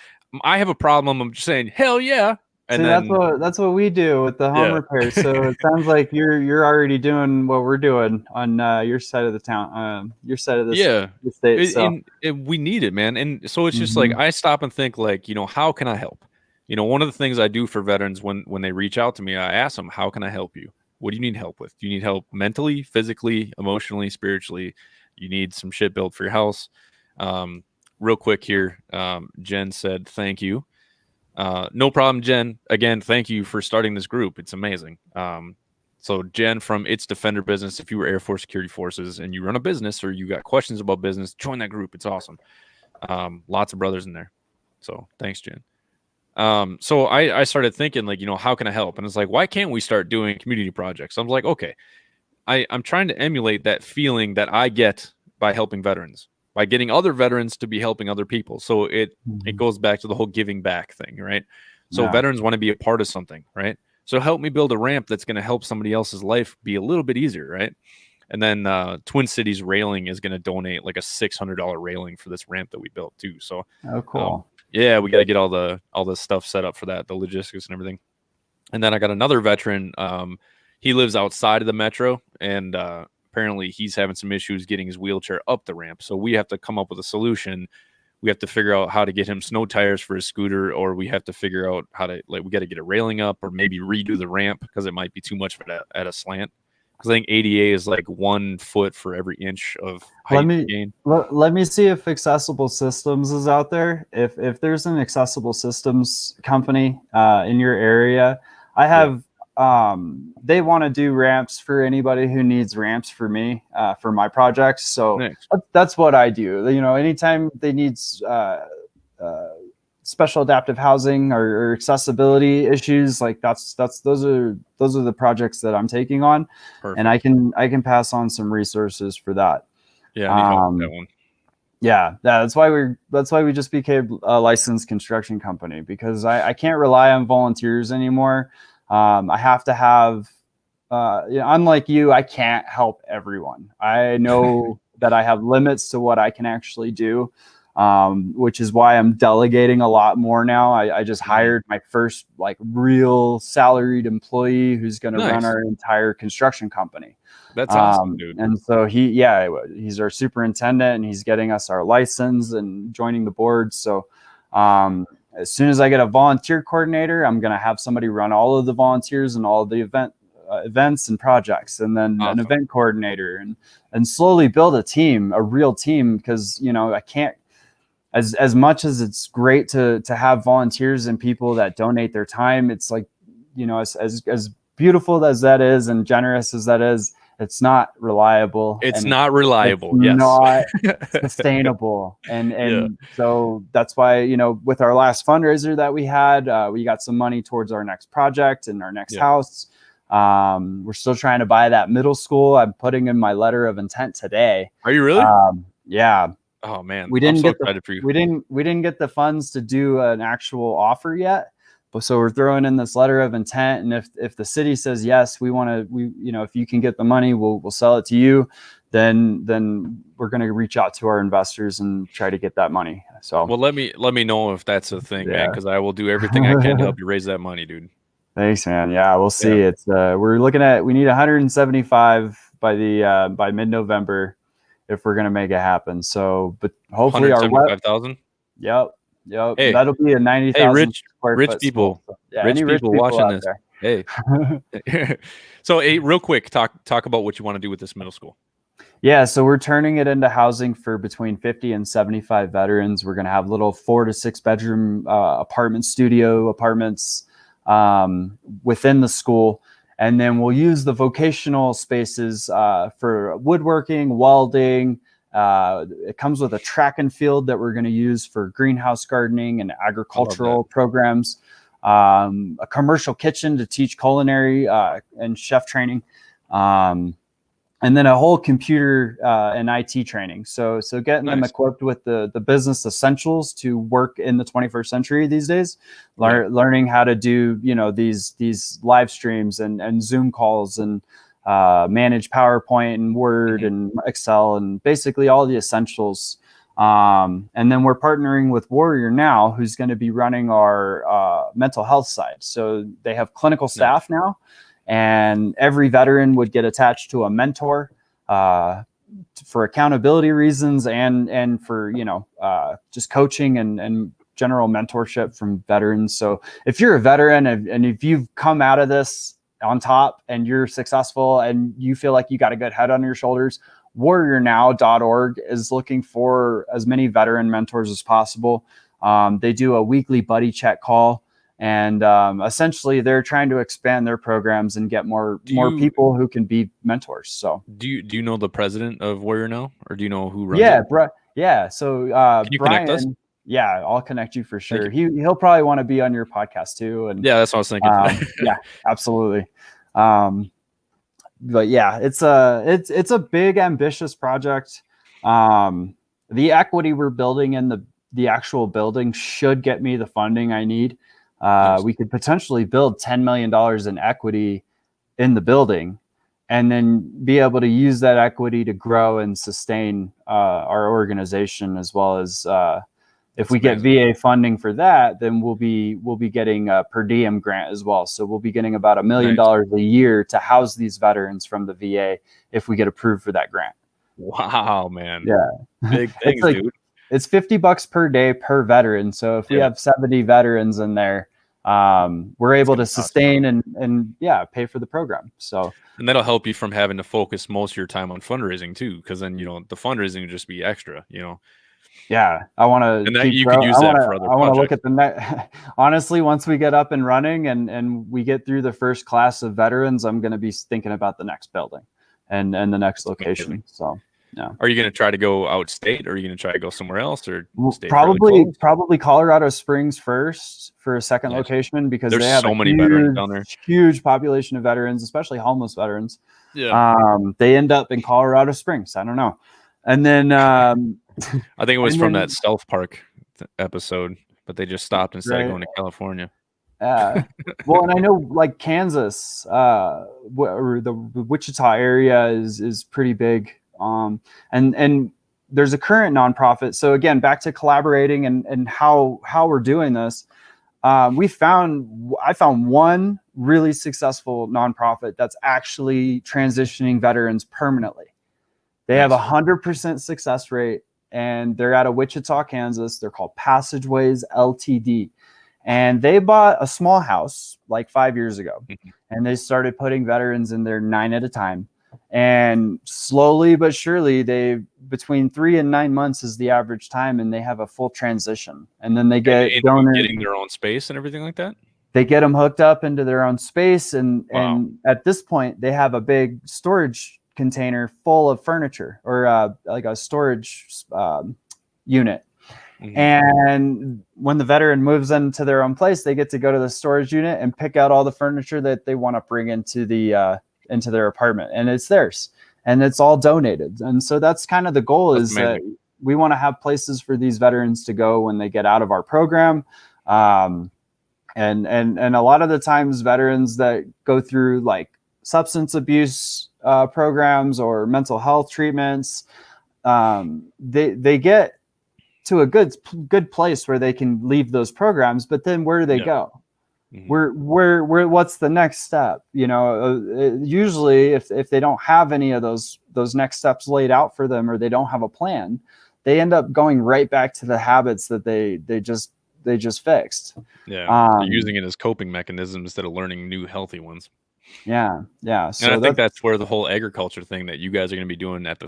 I have a problem. I'm just saying, hell yeah. And See, then that's what we do with the home Yeah. repairs. So it sounds like you're already doing what we're doing on your side of the town, your side of the state. So we need it, man. And so it's just like I stop and think, like, how can I help? One of the things I do for veterans when they reach out to me, I ask them, how can I help you? What do you need help with? Do you need help mentally, physically, emotionally, spiritually? You need some shit built for your house? Real quick here, Jen said, thank you. No problem, Jen. Again, thank you for starting this group. It's amazing. So Jen from It's Defender Business, if you were Air Force Security Forces and you run a business or you got questions about business, join that group. It's awesome. Lots of brothers in there. So thanks, Jen. So I started thinking, like, how can I help? And it's like, why can't we start doing community projects? I was like, okay, I'm trying to emulate that feeling that I get by helping veterans, by getting other veterans to be helping other people. So it goes back to the whole giving back thing, right? So veterans want to be a part of something, right? So help me build a ramp that's going to help somebody else's life be a little bit easier, right? And then Twin Cities Railing is going to donate like a $600 railing for this ramp that we built too. So cool. Yeah, we got to get all the stuff set up for that, the logistics and everything. And then I got another veteran. He lives outside of the metro, and apparently he's having some issues getting his wheelchair up the ramp. So we have to come up with a solution. We have to figure out how to get him snow tires for his scooter, or we have to figure out how to, like, we got to get a railing up, or maybe redo the ramp because it might be too much of it at a slant. Because I think ADA is like 1 foot for every inch of height gain. Let me see if Accessible Systems is out there. If there's an Accessible Systems company in your area, I have. They want to do ramps for anybody who needs ramps for me for my projects. So Nice. That's what I do. Anytime they need special adaptive housing or accessibility issues, like those are the projects that I'm taking on. Perfect. And I can pass on some resources for that. Yeah, I need help with that one. Yeah, that's why we just became a licensed construction company, because I can't rely on volunteers anymore. I have to have, unlike you, I can't help everyone. I know that I have limits to what I can actually do. Which is why I'm delegating a lot more now. I just hired my first like real salaried employee who's going to run our entire construction company. That's awesome, dude. And so he's our superintendent, and he's getting us our license and joining the board. So as soon as I get a volunteer coordinator, I'm going to have somebody run all of the volunteers and all of the events and projects, and then an event coordinator, and slowly build a real team. Because I can't. As much as it's great to have volunteers and people that donate their time, it's like, as beautiful as that is and generous as that is, it's not reliable. It's not reliable. It's yes. not sustainable. And so that's why, with our last fundraiser that we had, we got some money towards our next project and our next house. We're still trying to buy that middle school. I'm putting in my letter of intent today. Are you really? Yeah. Oh man, we didn't we didn't get the funds to do an actual offer yet, but so we're throwing in this letter of intent. And if the city says yes, if you can get the money, we'll sell it to you. Then we're going to reach out to our investors and try to get that money. So well, let me know if that's a thing, man, because I will do everything I can to help you raise that money, dude. Thanks, man. Yeah, we'll see. It's we're looking at, we need 175 by mid-November if we're gonna make it happen. So, but hopefully our 175,000. Yep. Hey, that'll be a 90,000 rich people. So, rich people watching this. Hey. So, real quick, talk about what you want to do with this middle school. Yeah, so we're turning it into housing for between 50 and 75 veterans. We're going to have little 4 to 6 bedroom studio apartments within the school. And then we'll use the vocational spaces for woodworking, welding. It comes with a track and field that we're going to use for greenhouse gardening and agricultural programs, a commercial kitchen to teach culinary and chef training. And then a whole computer and IT training. So getting them equipped with the business essentials to work in the 21st century these days, learning how to do, these live streams and Zoom calls and manage PowerPoint and Word and Excel and basically all the essentials. And then we're partnering with Warrior now, who's going to be running our mental health side. So they have clinical staff now. And every veteran would get attached to a mentor for accountability reasons and for, just coaching and general mentorship from veterans. So if you're a veteran and if you've come out of this on top and you're successful and you feel like you got a good head on your shoulders, warriornow.org is looking for as many veteran mentors as possible. They do a weekly buddy check call. And essentially, they're trying to expand their programs and get more people who can be mentors. So, do you know the president of Warrior Now, or do you know who runs it? Yeah. So, can you Brian, connect us? Yeah, I'll connect you for sure. He'll probably want to be on your podcast too. And yeah, that's what I was thinking. Yeah, absolutely. But yeah, it's a big, ambitious project. The equity we're building in the actual building should get me the funding I need. We could potentially build $10 million in equity in the building and then be able to use that equity to grow and sustain our organization, as well as if we get VA funding for that, then we'll be getting a per diem grant as well. So we'll be getting about $1 million a year to house these veterans from the VA if we get approved for that grant. Wow, man. Yeah. Big things, dude. It's $50 per day per veteran. So if we have 70 veterans in there, we're able to sustain and pay for the program. So, and that'll help you from having to focus most of your time on fundraising too, because then the fundraising will just be extra. Yeah, I want to. And that you could use that for other projects. I want to look at the net. Honestly, once we get up and running and we get through the first class of veterans, I'm going to be thinking about the next building and the next location. So. Yeah. Are you going to try to go outstate, or are you going to try to go somewhere else, or stay probably Colorado Springs first for a second location, because they have so many veterans down there. Huge population of veterans, especially homeless veterans. Yeah. They end up in Colorado Springs. I don't know. And then I think it was from that South Park episode, but they just stopped and started going to California. Well, and I know like Kansas, or the Wichita area is pretty big. And there's a current nonprofit. So again, back to collaborating and how we're doing this. I found one really successful nonprofit that's actually transitioning veterans permanently. They have 100% success rate, and they're out of Wichita, Kansas. They're called Passageways Ltd. And they bought a small house like 5 years ago, and they started putting veterans in there 9 at a time. And slowly but surely, between 3 and 9 months is the average time, and they have a full transition. And then they get donors, getting their own space and everything like that. They get them hooked up into their own space, and at this point, they have a big storage container full of furniture, or like a storage unit. And when the veteran moves into their own place, they get to go to the storage unit and pick out all the furniture that they want to bring into their apartment, and it's theirs, and it's all donated. And so that's kind of the goal. That's amazing. That we want to have places for these veterans to go when they get out of our program. And a lot of the times veterans that go through like substance abuse programs or mental health treatments, they get to a good place where they can leave those programs, but then where do they go? Where what's the next step? Usually if they don't have any of those next steps laid out for them, or they don't have a plan, they end up going right back to the habits that they just fixed. Yeah. Using it as coping mechanisms instead of learning new healthy ones. Yeah. Yeah. And I So think that's where the whole agriculture thing that you guys are going to be doing at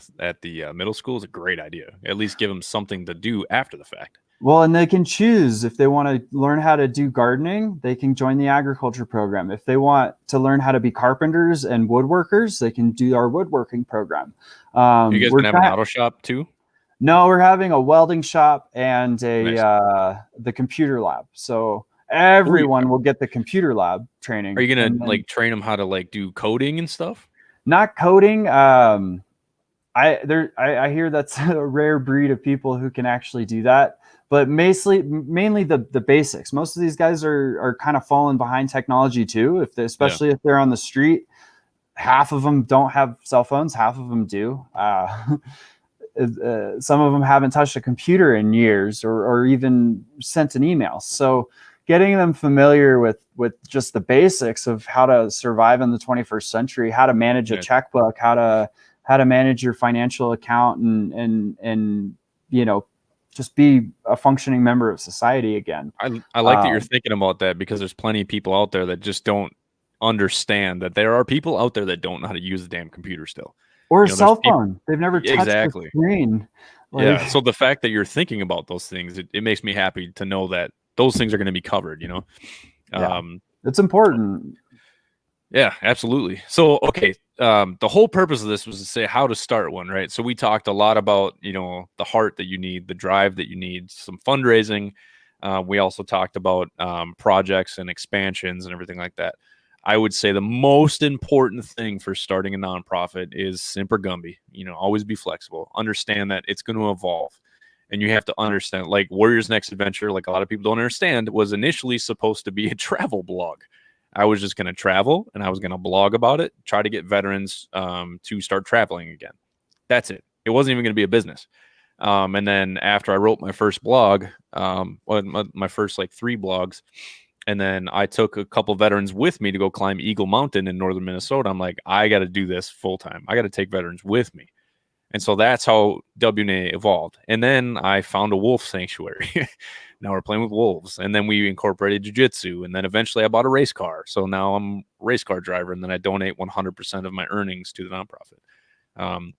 the middle school is a great idea. At least give them something to do after the fact. well, and they can choose if they want to learn how to do gardening, they can join the agriculture program. If they want to learn how to be carpenters and woodworkers, they can do our woodworking program. You guys We're gonna have an auto shop too? No, we're having a welding shop and Nice. the computer lab. So Ooh, everyone will get the computer lab are training, you gonna and then like train them how to like do coding and stuff? not coding. I hear that's a rare breed of people who can actually do that, but mainly the basics. Most of these guys are kind of falling behind technology too. Especially if they're on the street, half of them don't have cell phones, half of them do. Some of them haven't touched a computer in years, or even sent an email. So getting them familiar with just the basics of how to survive in the 21st century, how to manage a checkbook, how to manage your financial account, and just be a functioning member of society again. I like that you're thinking about that, because there's plenty of people out there that just don't understand that there are people out there that don't know how to use the damn computer still. Or a cell phone. They've never touched exactly. the screen. Yeah. So the fact that you're thinking about those things, it makes me happy to know that those things are going to be covered, Yeah. It's important. Yeah, absolutely. So, okay. The whole purpose of this was to say how to start one, right? So we talked a lot about, the heart that you need, the drive that you need, some fundraising. We also talked about projects and expansions and everything like that. I would say the most important thing for starting a nonprofit is Semper Gumby. Always be flexible. Understand that it's going to evolve. And you have to understand, like Warriors Next Adventure, like a lot of people don't understand, was initially supposed to be a travel blog. I was just going to travel and I was going to blog about it, try to get veterans to start traveling again. That's it. It wasn't even going to be a business. And then after I wrote my first blog, my first like 3 blogs, and then I took a couple veterans with me to go climb Eagle Mountain in northern Minnesota. I'm like, I got to do this full time. I got to take veterans with me. And so that's how WNA evolved. And then I found a wolf sanctuary. Now we're playing with wolves. And then we incorporated jiu-jitsu. And then eventually I bought a race car. So now I'm a race car driver. And then I donate 100% of my earnings to the nonprofit.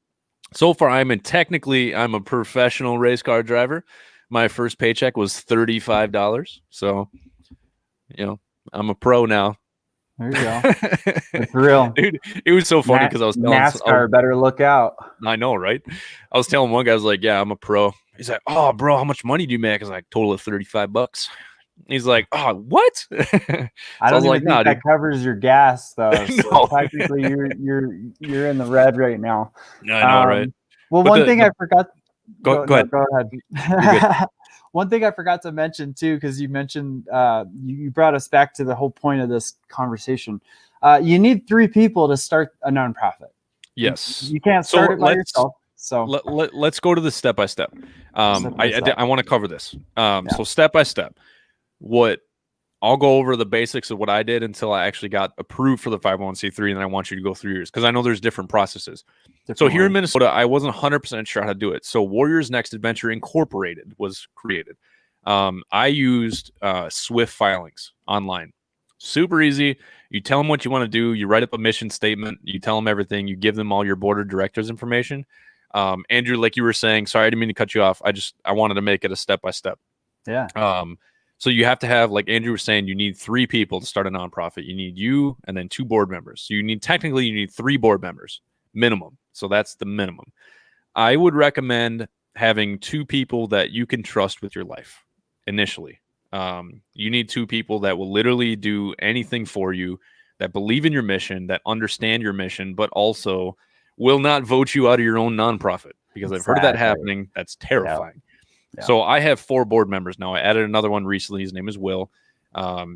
So far, I'm a professional race car driver. My first paycheck was $35. So, I'm a pro now. There you go. It's real. Dude, it was so funny because I was telling NASCAR better look out. I know, right? I was telling one guy, I was like, yeah, I'm a pro. He's like, oh, bro, how much money do you make? I was like, total of $35. He's like, oh, what? I don't even think that covers your gas, though. So No. technically, you're in the red right now. I know, right? Well, But one thing I forgot. Go ahead. Go ahead. One thing I forgot to mention too, because you mentioned you brought us back to the whole point of this conversation. You need 3 people to start a nonprofit. Yes, you can't start it by yourself. So let's go to the step by step. I want to cover this. So step by step, what I'll go over the basics of what I did until I actually got approved for the 501c3, and then I want you to go through yours because I know there's different processes. So here in Minnesota, I wasn't 100% sure how to do it. So Warriors Next Adventure Incorporated was created. I used Swift filings online. Super easy. You tell them what you want to do. You write up a mission statement. You tell them everything. You give them all your board of directors information. Andrew, like you were saying, sorry, I didn't mean to cut you off. I wanted to make it a step by step. Yeah. So you have to have, like Andrew was saying, you need 3 people to start a nonprofit. You need you and then 2 board members. So you need 3 board members minimum. So that's the minimum. I would recommend having 2 people that you can trust with your life initially. You need 2 people that will literally do anything for you, that believe in your mission, that understand your mission, but also will not vote you out of your own nonprofit, because I've heard of that happening. That's terrifying. Yeah. So I have 4 board members now. I added another one recently. His name is Will.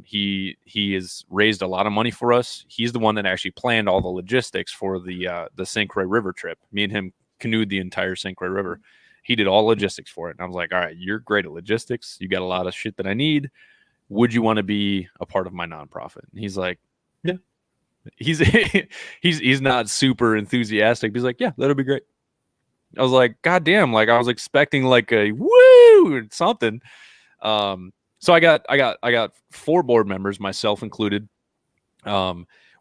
He has raised a lot of money for us. He's the one that actually planned all the logistics for the St. Croix River trip. Me and him canoed the entire St. Croix River. He did all logistics for it. And I was like, all right, you're great at logistics. You got a lot of shit that I need. Would you want to be a part of my nonprofit? And he's like, yeah. He's not super enthusiastic. He's like, yeah, that'll be great. I was like, God damn, like I was expecting like a woo or something. So I got 4 board members, myself included.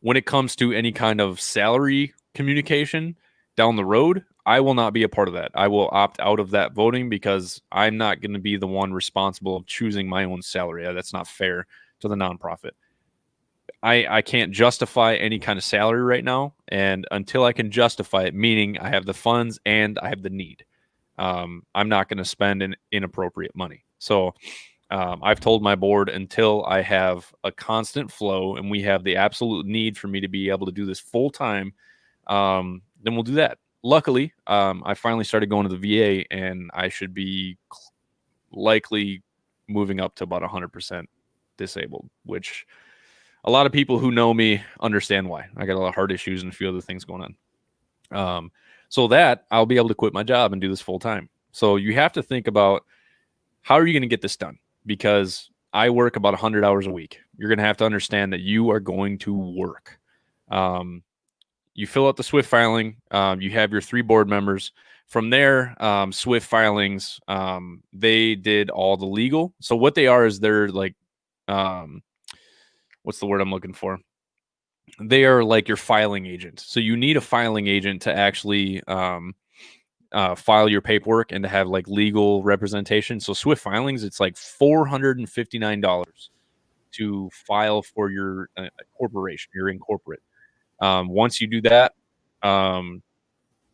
When it comes to any kind of salary communication down the road, I will not be a part of that. I will opt out of that voting because I'm not going to be the one responsible of choosing my own salary. That's not fair to the nonprofit. I can't justify any kind of salary right now. And until I can justify it, meaning I have the funds and I have the need, I'm not going to spend an inappropriate money. So I've told my board until I have a constant flow and we have the absolute need for me to be able to do this full time, then we'll do that. Luckily, I finally started going to the VA and I should be likely moving up to about 100% disabled, which a lot of people who know me understand why. I got a lot of heart issues and a few other things going on. So that I'll be able to quit my job and do this full time. So you have to think about, how are you going to get this done? Because I work about 100 hours a week. You're going to have to understand that you are going to work. You fill out the SWIFT filing. You have your 3 board members. From there, SWIFT filings, they did all the legal. So what they are is they're like, what's the word I'm looking for? They are like your filing agent. So you need a filing agent to actually file your paperwork and to have like legal representation. So SWIFT filings, it's like $459 to file for your corporation, your incorporate. Once you do that,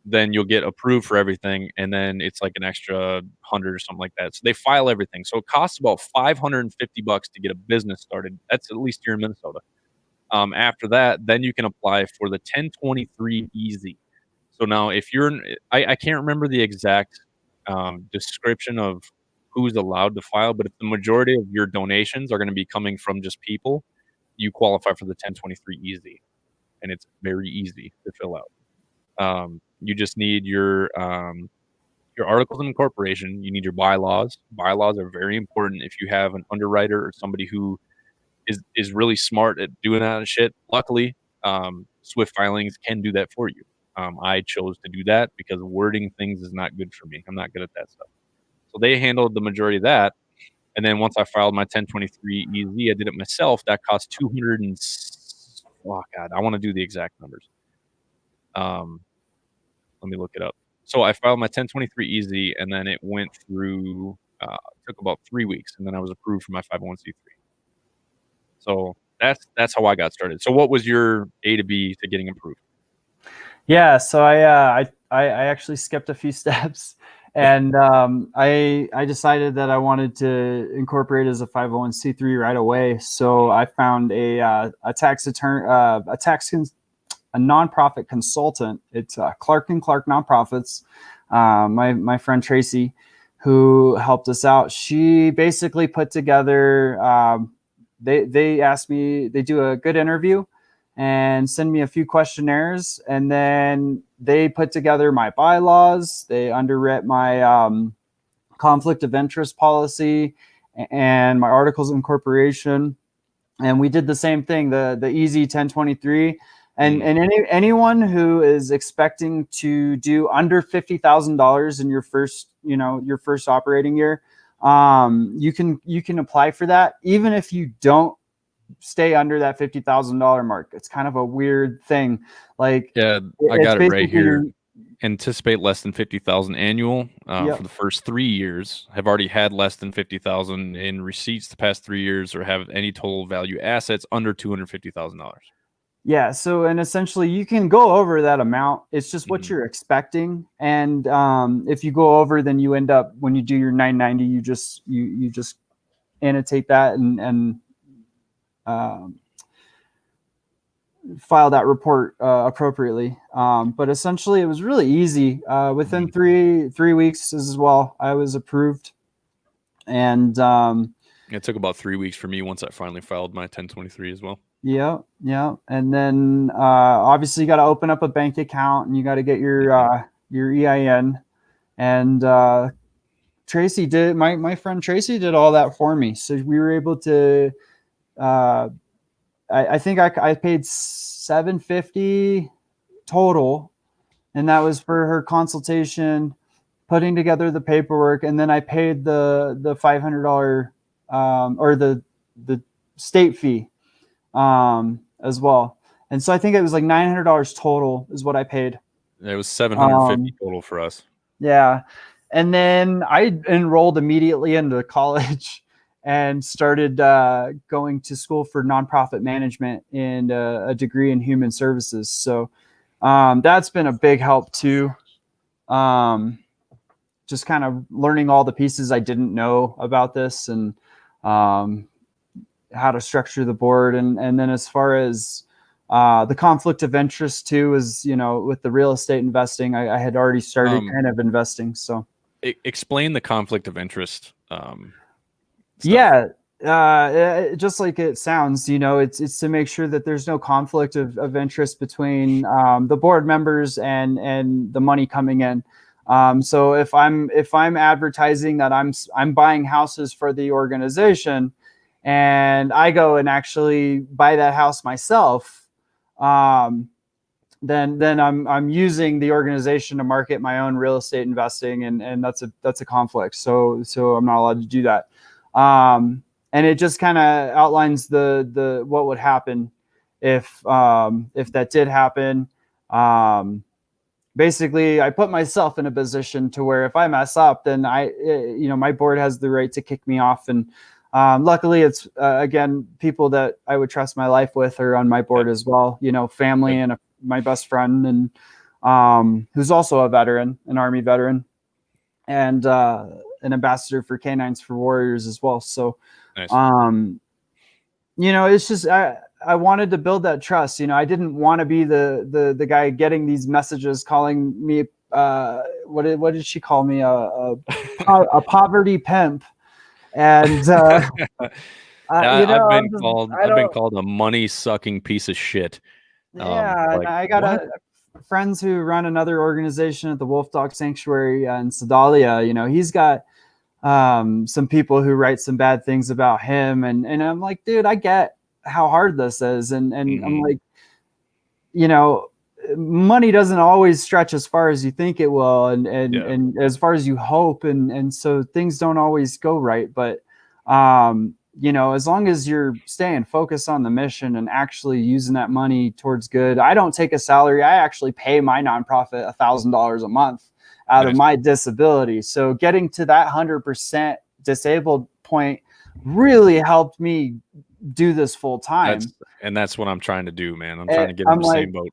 then you'll get approved for everything, and then it's like an extra 100 or something like that. So they file everything. So it costs about $550 to get a business started. That's at least here in Minnesota. After that, then you can apply for the 1023 Easy. So now, if you're, I can't remember the exact description of who's allowed to file, but if the majority of your donations are going to be coming from just people, you qualify for the 1023 Easy, and it's very easy to fill out. You just need your articles of incorporation. You need your bylaws. Bylaws are very important if you have an underwriter or somebody who is really smart at doing that shit. Luckily, SWIFT filings can do that for you. I chose to do that because wording things is not good for me. I'm not good at that stuff. So they handled the majority of that. And then once I filed my 1023 EZ, I did it myself. That cost 200 and oh god, I want to do the exact numbers. Let me look it up. So I filed my 1023 EZ, and then it went through. Took about 3 weeks, and then I was approved for my 501c3. So that's how I got started. So what was your A to B to getting approved? Yeah, so I actually skipped a few steps, and I decided that I wanted to incorporate as a 501c3 right away. So I found a tax attorney, a nonprofit consultant. It's Clark and Clark Nonprofits. My friend Tracy, who helped us out, she basically put together. They asked me, they do a good interview and send me a few questionnaires, and then they put together my bylaws. They underwrite my conflict of interest policy and my articles of incorporation, and we did the same thing, the easy 1023. And anyone who is expecting to do under $50,000 in your first operating year, you can apply for that, even if you don't stay under that $50,000 mark. It's kind of a weird thing. Like, yeah, I got it right here. Anticipate less than 50,000 annual for the first 3 years. Have already had less than 50,000 in receipts the past 3 years, or have any total value assets under $250,000. Yeah. So, and essentially you can go over that amount. It's just what you're expecting. And if you go over, then you end up, when you do your 990, you just annotate that and file that report appropriately. But essentially it was really easy. Within three weeks as well, I was approved. And it took about 3 weeks for me once I finally filed my 1023 as well. Yeah. And then obviously you got to open up a bank account, and you got to get your EIN. And Tracy did, my friend Tracy did all that for me. So we were able to, I think I paid $750 total, and that was for her consultation, putting together the paperwork, and then I paid the $500 or the state fee as well. And so I think it was like $900 total is what I paid. It was 750 Um, total for us. yeah. And then I enrolled immediately into college and started going to school for nonprofit management and a degree in human services. So that's been a big help too. Um, just kind of learning all the pieces I didn't know about this, and um, how to structure the board. And then as far as the conflict of interest too, is, with the real estate investing, I had already started kind of investing. So explain the conflict of interest stuff. yeah, just like it sounds, it's to make sure that there's no conflict of interest between the board members and the money coming in. So if I'm advertising that I'm buying houses for the organization, and I go and actually buy that house myself, then I'm using the organization to market my own real estate investing, and that's a conflict. So I'm not allowed to do that. And it just kind of outlines the what would happen if that did happen. Basically, I put myself in a position to where if I mess up, then my board has the right to kick me off. And luckily, it's again, people that I would trust my life with are on my board as well. Family and my best friend, and who's also a veteran, an Army veteran, and an ambassador for Canines for Warriors as well. So, nice. It's just I wanted to build that trust. I didn't want to be the guy getting these messages calling me what did she call me, a poverty pimp. And I've been called a money sucking piece of shit. Yeah, and I got friends who run another organization at the Wolf Dog Sanctuary in Sedalia. He's got some people who write some bad things about him, and I'm like, dude, I get how hard this is, and I'm like, money doesn't always stretch as far as you think it will, and as far as you hope, and so things don't always go right. But as long as you're staying focused on the mission and actually using that money towards good. I don't take a salary. I actually pay my nonprofit $1,000 a month out of my disability. So getting to that 100% disabled point really helped me do this full time. That's what I'm trying to do, man. I'm trying to get in the same boat.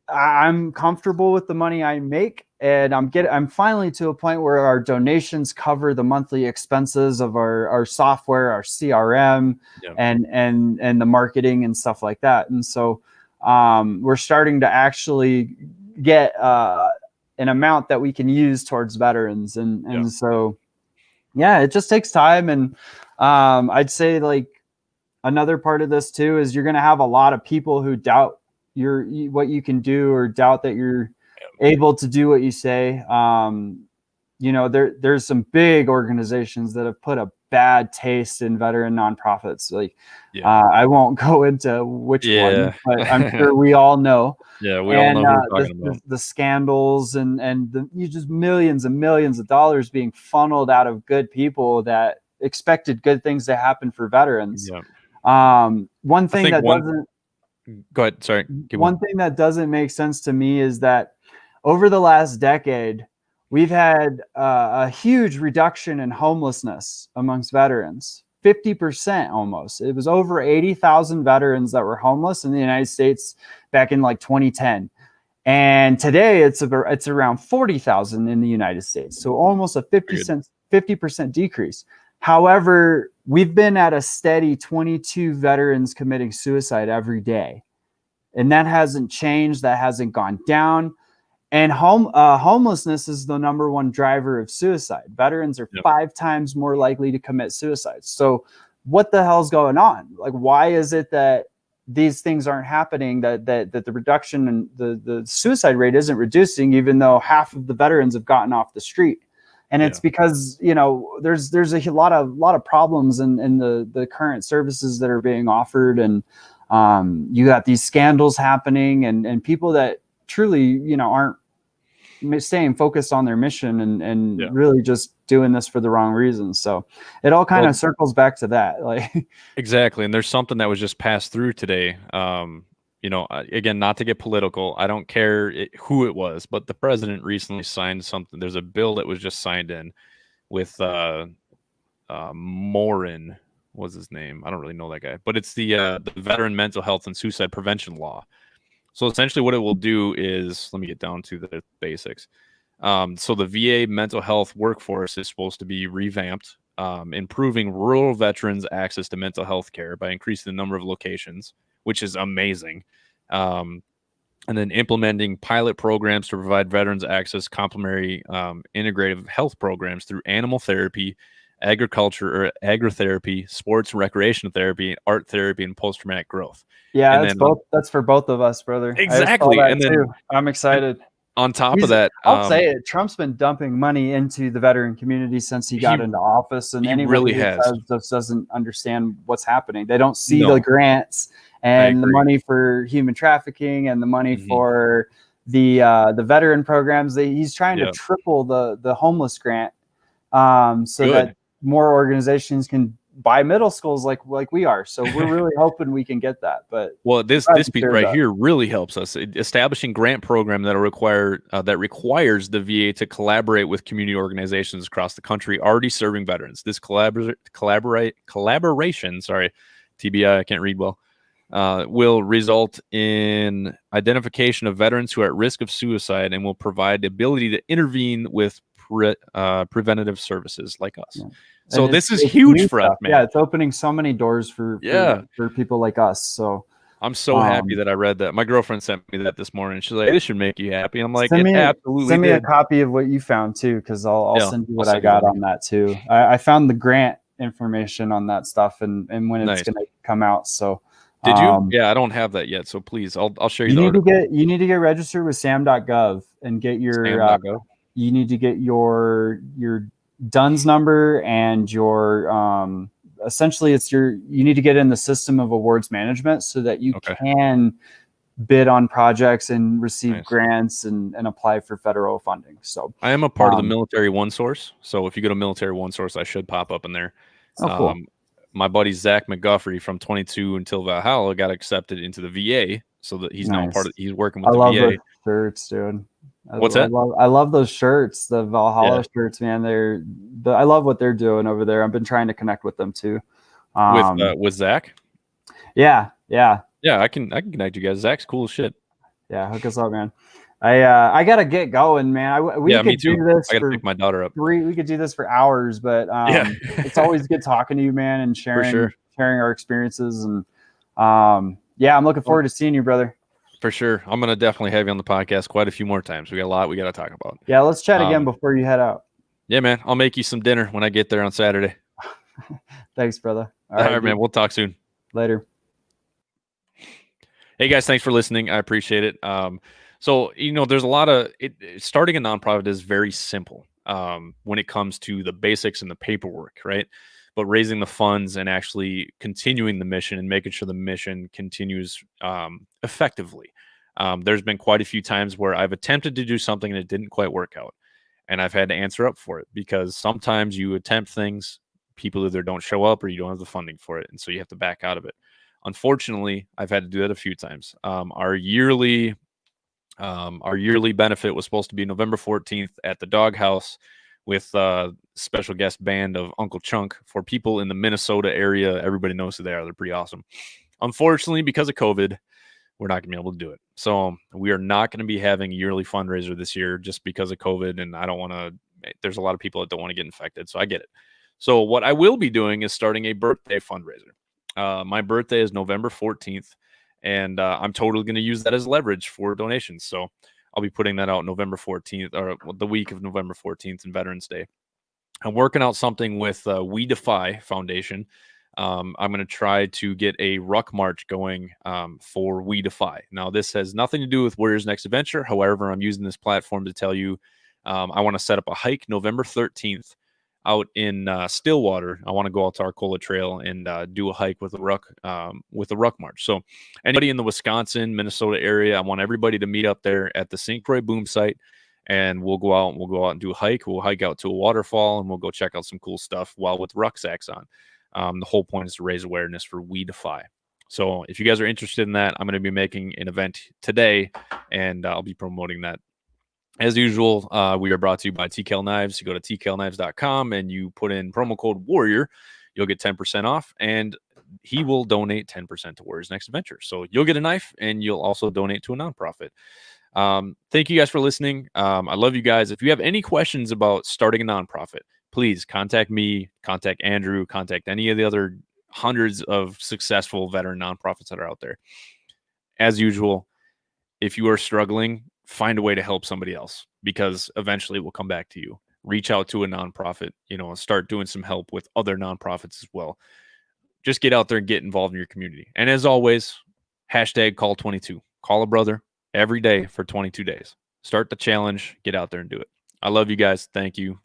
I'm comfortable with the money I make, and I'm finally to a point where our donations cover the monthly expenses of our software, our CRM, and the marketing and stuff like that. And so we're starting to actually get an amount that we can use towards veterans, and so it just takes time. And I'd say, like, another part of this too is you're going to have a lot of people who doubt what you can do, or doubt that you're able to do what you say. There's some big organizations that have put a bad taste in veteran nonprofits. Like, I won't go into which one, but I'm sure we all know. Yeah, we all know what we're talking about. The scandals and you just millions and millions of dollars being funneled out of good people that expected good things to happen for veterans. One thing that doesn't. Go ahead. Sorry. One thing that doesn't make sense to me is that over the last decade, we've had a huge reduction in homelessness amongst veterans. 50% almost. It was over 80,000 veterans that were homeless in the United States back in like 2010. And today it's around 40,000 in the United States. So almost a 50% decrease. However, we've been at a steady 22 veterans committing suicide every day. And that hasn't changed. That hasn't gone down. And homelessness is the number one driver of suicide. Veterans are 5 times more likely to commit suicide. So what the hell's going on? Like, why is it that these things aren't happening, that the reduction in the suicide rate isn't reducing, even though half of the veterans have gotten off the street? And it's because, there's a lot of problems in the current services that are being offered. And you got these scandals happening, and people that truly, aren't staying focused on their mission and really just doing this for the wrong reasons. So it all kind of circles back to that. Like, exactly. And there's something that was just passed through today. again, not to get political, I don't care who it was, but the president recently signed something. There's a bill that was just signed in with Morin was his name. I don't really know that guy, but it's the Veteran Mental Health and Suicide Prevention Law. So essentially, what it will do is, let me get down to the basics. So the VA mental health workforce is supposed to be revamped, improving rural veterans' access to mental health care by increasing the number of locations, which is amazing. And then implementing pilot programs to provide veterans access complementary integrative health programs through animal therapy, agriculture or agritherapy, sports and recreational therapy, art therapy, and post-traumatic growth. Yeah, And that's then both. That's for both of us, brother. exactly. I And just saw that then too. I'm excited. on top of that, I'll say it. Trump's been dumping money into the veteran community since he got into office, and he anybody really who has. says this doesn't understand what's happening. They don't see No. the grants I and the agree. money for human trafficking and the money Mhm. for the veteran programs. He's trying to Yep. triple the homeless grant, so Good. that more organizations can buy middle schools like we are. So we're really hoping we can get that. But Well, this glad to piece hear right that. here really helps us. Establishing grant program that requires the VA to collaborate with community organizations across the country already serving veterans. This collaboration, sorry, TBI, I can't read well, will result in identification of veterans who are at risk of suicide and will provide the ability to intervene with preventative services like us. Yeah. So And this is it's huge new for us, stuff. man. Yeah, it's opening so many doors for people like us. So I'm so happy that I read that. My girlfriend sent me that this morning. She's like, "This should make you happy." I'm like, send "It me absolutely a did." copy of what you found too, because I'll Yeah, send you I'll what I send you the got link. on that too. I found the grant information on that stuff and when it's Nice. going to come out. So Did you? Yeah, I don't have that yet. So please, I'll share you the article. you need to get registered with sam.gov and get your Sam.gov. you need to get your DUNS number and your essentially you need to get in the system of awards management so that you Okay. can bid on projects and receive Nice. grants and apply for federal funding. So I am a part of the Military One Source. So if you go to Military One Source, I should pop up in there. cool. My buddy Zach McGuffrey from 22 until Valhalla got accepted into the VA, so that he's now part of. He's working with I the love VA. those shirts, dude. What's that? I love those shirts, the Valhalla Yeah. shirts, man. I love what they're doing over there. I've been trying to connect with them too. With Zach. Yeah. Yeah, I can connect you guys. Zach's cool as shit. Yeah, hook us up, man. I gotta get going, man. We could me too. do this I gotta for pick my daughter up. we could do this for hours, but Yeah. it's always good talking to you, man, and For sure. sharing our experiences. And yeah, I'm looking forward to seeing you, brother. For sure. I'm gonna definitely have you on the podcast quite a few more times. We got a lot we got to talk about. Yeah, let's chat again before you head out. Yeah, man. I'll make you some dinner when I get there on Saturday. Thanks, brother. All right, man. We'll talk soon. Later. Hey guys, thanks for listening. I appreciate it. So there's a lot of starting a nonprofit is very simple when it comes to the basics and the paperwork, right? But raising the funds and actually continuing the mission and making sure the mission continues effectively. There's been quite a few times where I've attempted to do something and it didn't quite work out, and I've had to answer up for it because sometimes you attempt things, people either don't show up or you don't have the funding for it, and so you have to back out of it. Unfortunately, I've had to do that a few times. Our yearly benefit was supposed to be November 14th at the Doghouse with a special guest band of Uncle Chunk for people in the Minnesota area. Everybody knows who they are. They're pretty awesome. Unfortunately, because of COVID, we're not going to be able to do it. So we are not going to be having a yearly fundraiser this year just because of COVID. And I don't want to, there's a lot of people that don't want to get infected. So I get it. So what I will be doing is starting a birthday fundraiser. My birthday is November 14th, and I'm totally going to use that as leverage for donations. So I'll be putting that out November 14th, or the week of November 14th and Veterans Day. I'm working out something with We Defy Foundation. I'm going to try to get a ruck march going for We Defy. Now, this has nothing to do with Warriors Next Adventure. However, I'm using this platform to tell you I want to set up a hike November 13th out in Stillwater. I want to go out to Arcola Trail and do a hike with a ruck march. So anybody in the Wisconsin, Minnesota area, I want everybody to meet up there at the St. Croix boom site, and we'll go out and do a hike. We'll hike out to a waterfall and we'll go check out some cool stuff while with rucksacks on. The whole point is to raise awareness for We Defy. So if you guys are interested in that, I'm going to be making an event today, and I'll be promoting that. As usual, we are brought to you by TKL Knives. You go to tklknives.com and you put in promo code Warrior. You'll get 10% off, and he will donate 10% to Warrior's Next Adventure. So you'll get a knife, and you'll also donate to a nonprofit. Thank you guys for listening. I love you guys. If you have any questions about starting a nonprofit, please contact me, contact Andrew, contact any of the other hundreds of successful veteran nonprofits that are out there. As usual, if you are struggling, find a way to help somebody else, because eventually it will come back to you. Reach out to a nonprofit, start doing some help with other nonprofits as well. Just get out there and get involved in your community. And as always, hashtag call 22. Call a brother every day for 22 days. Start the challenge. Get out there and do it. I love you guys. Thank you for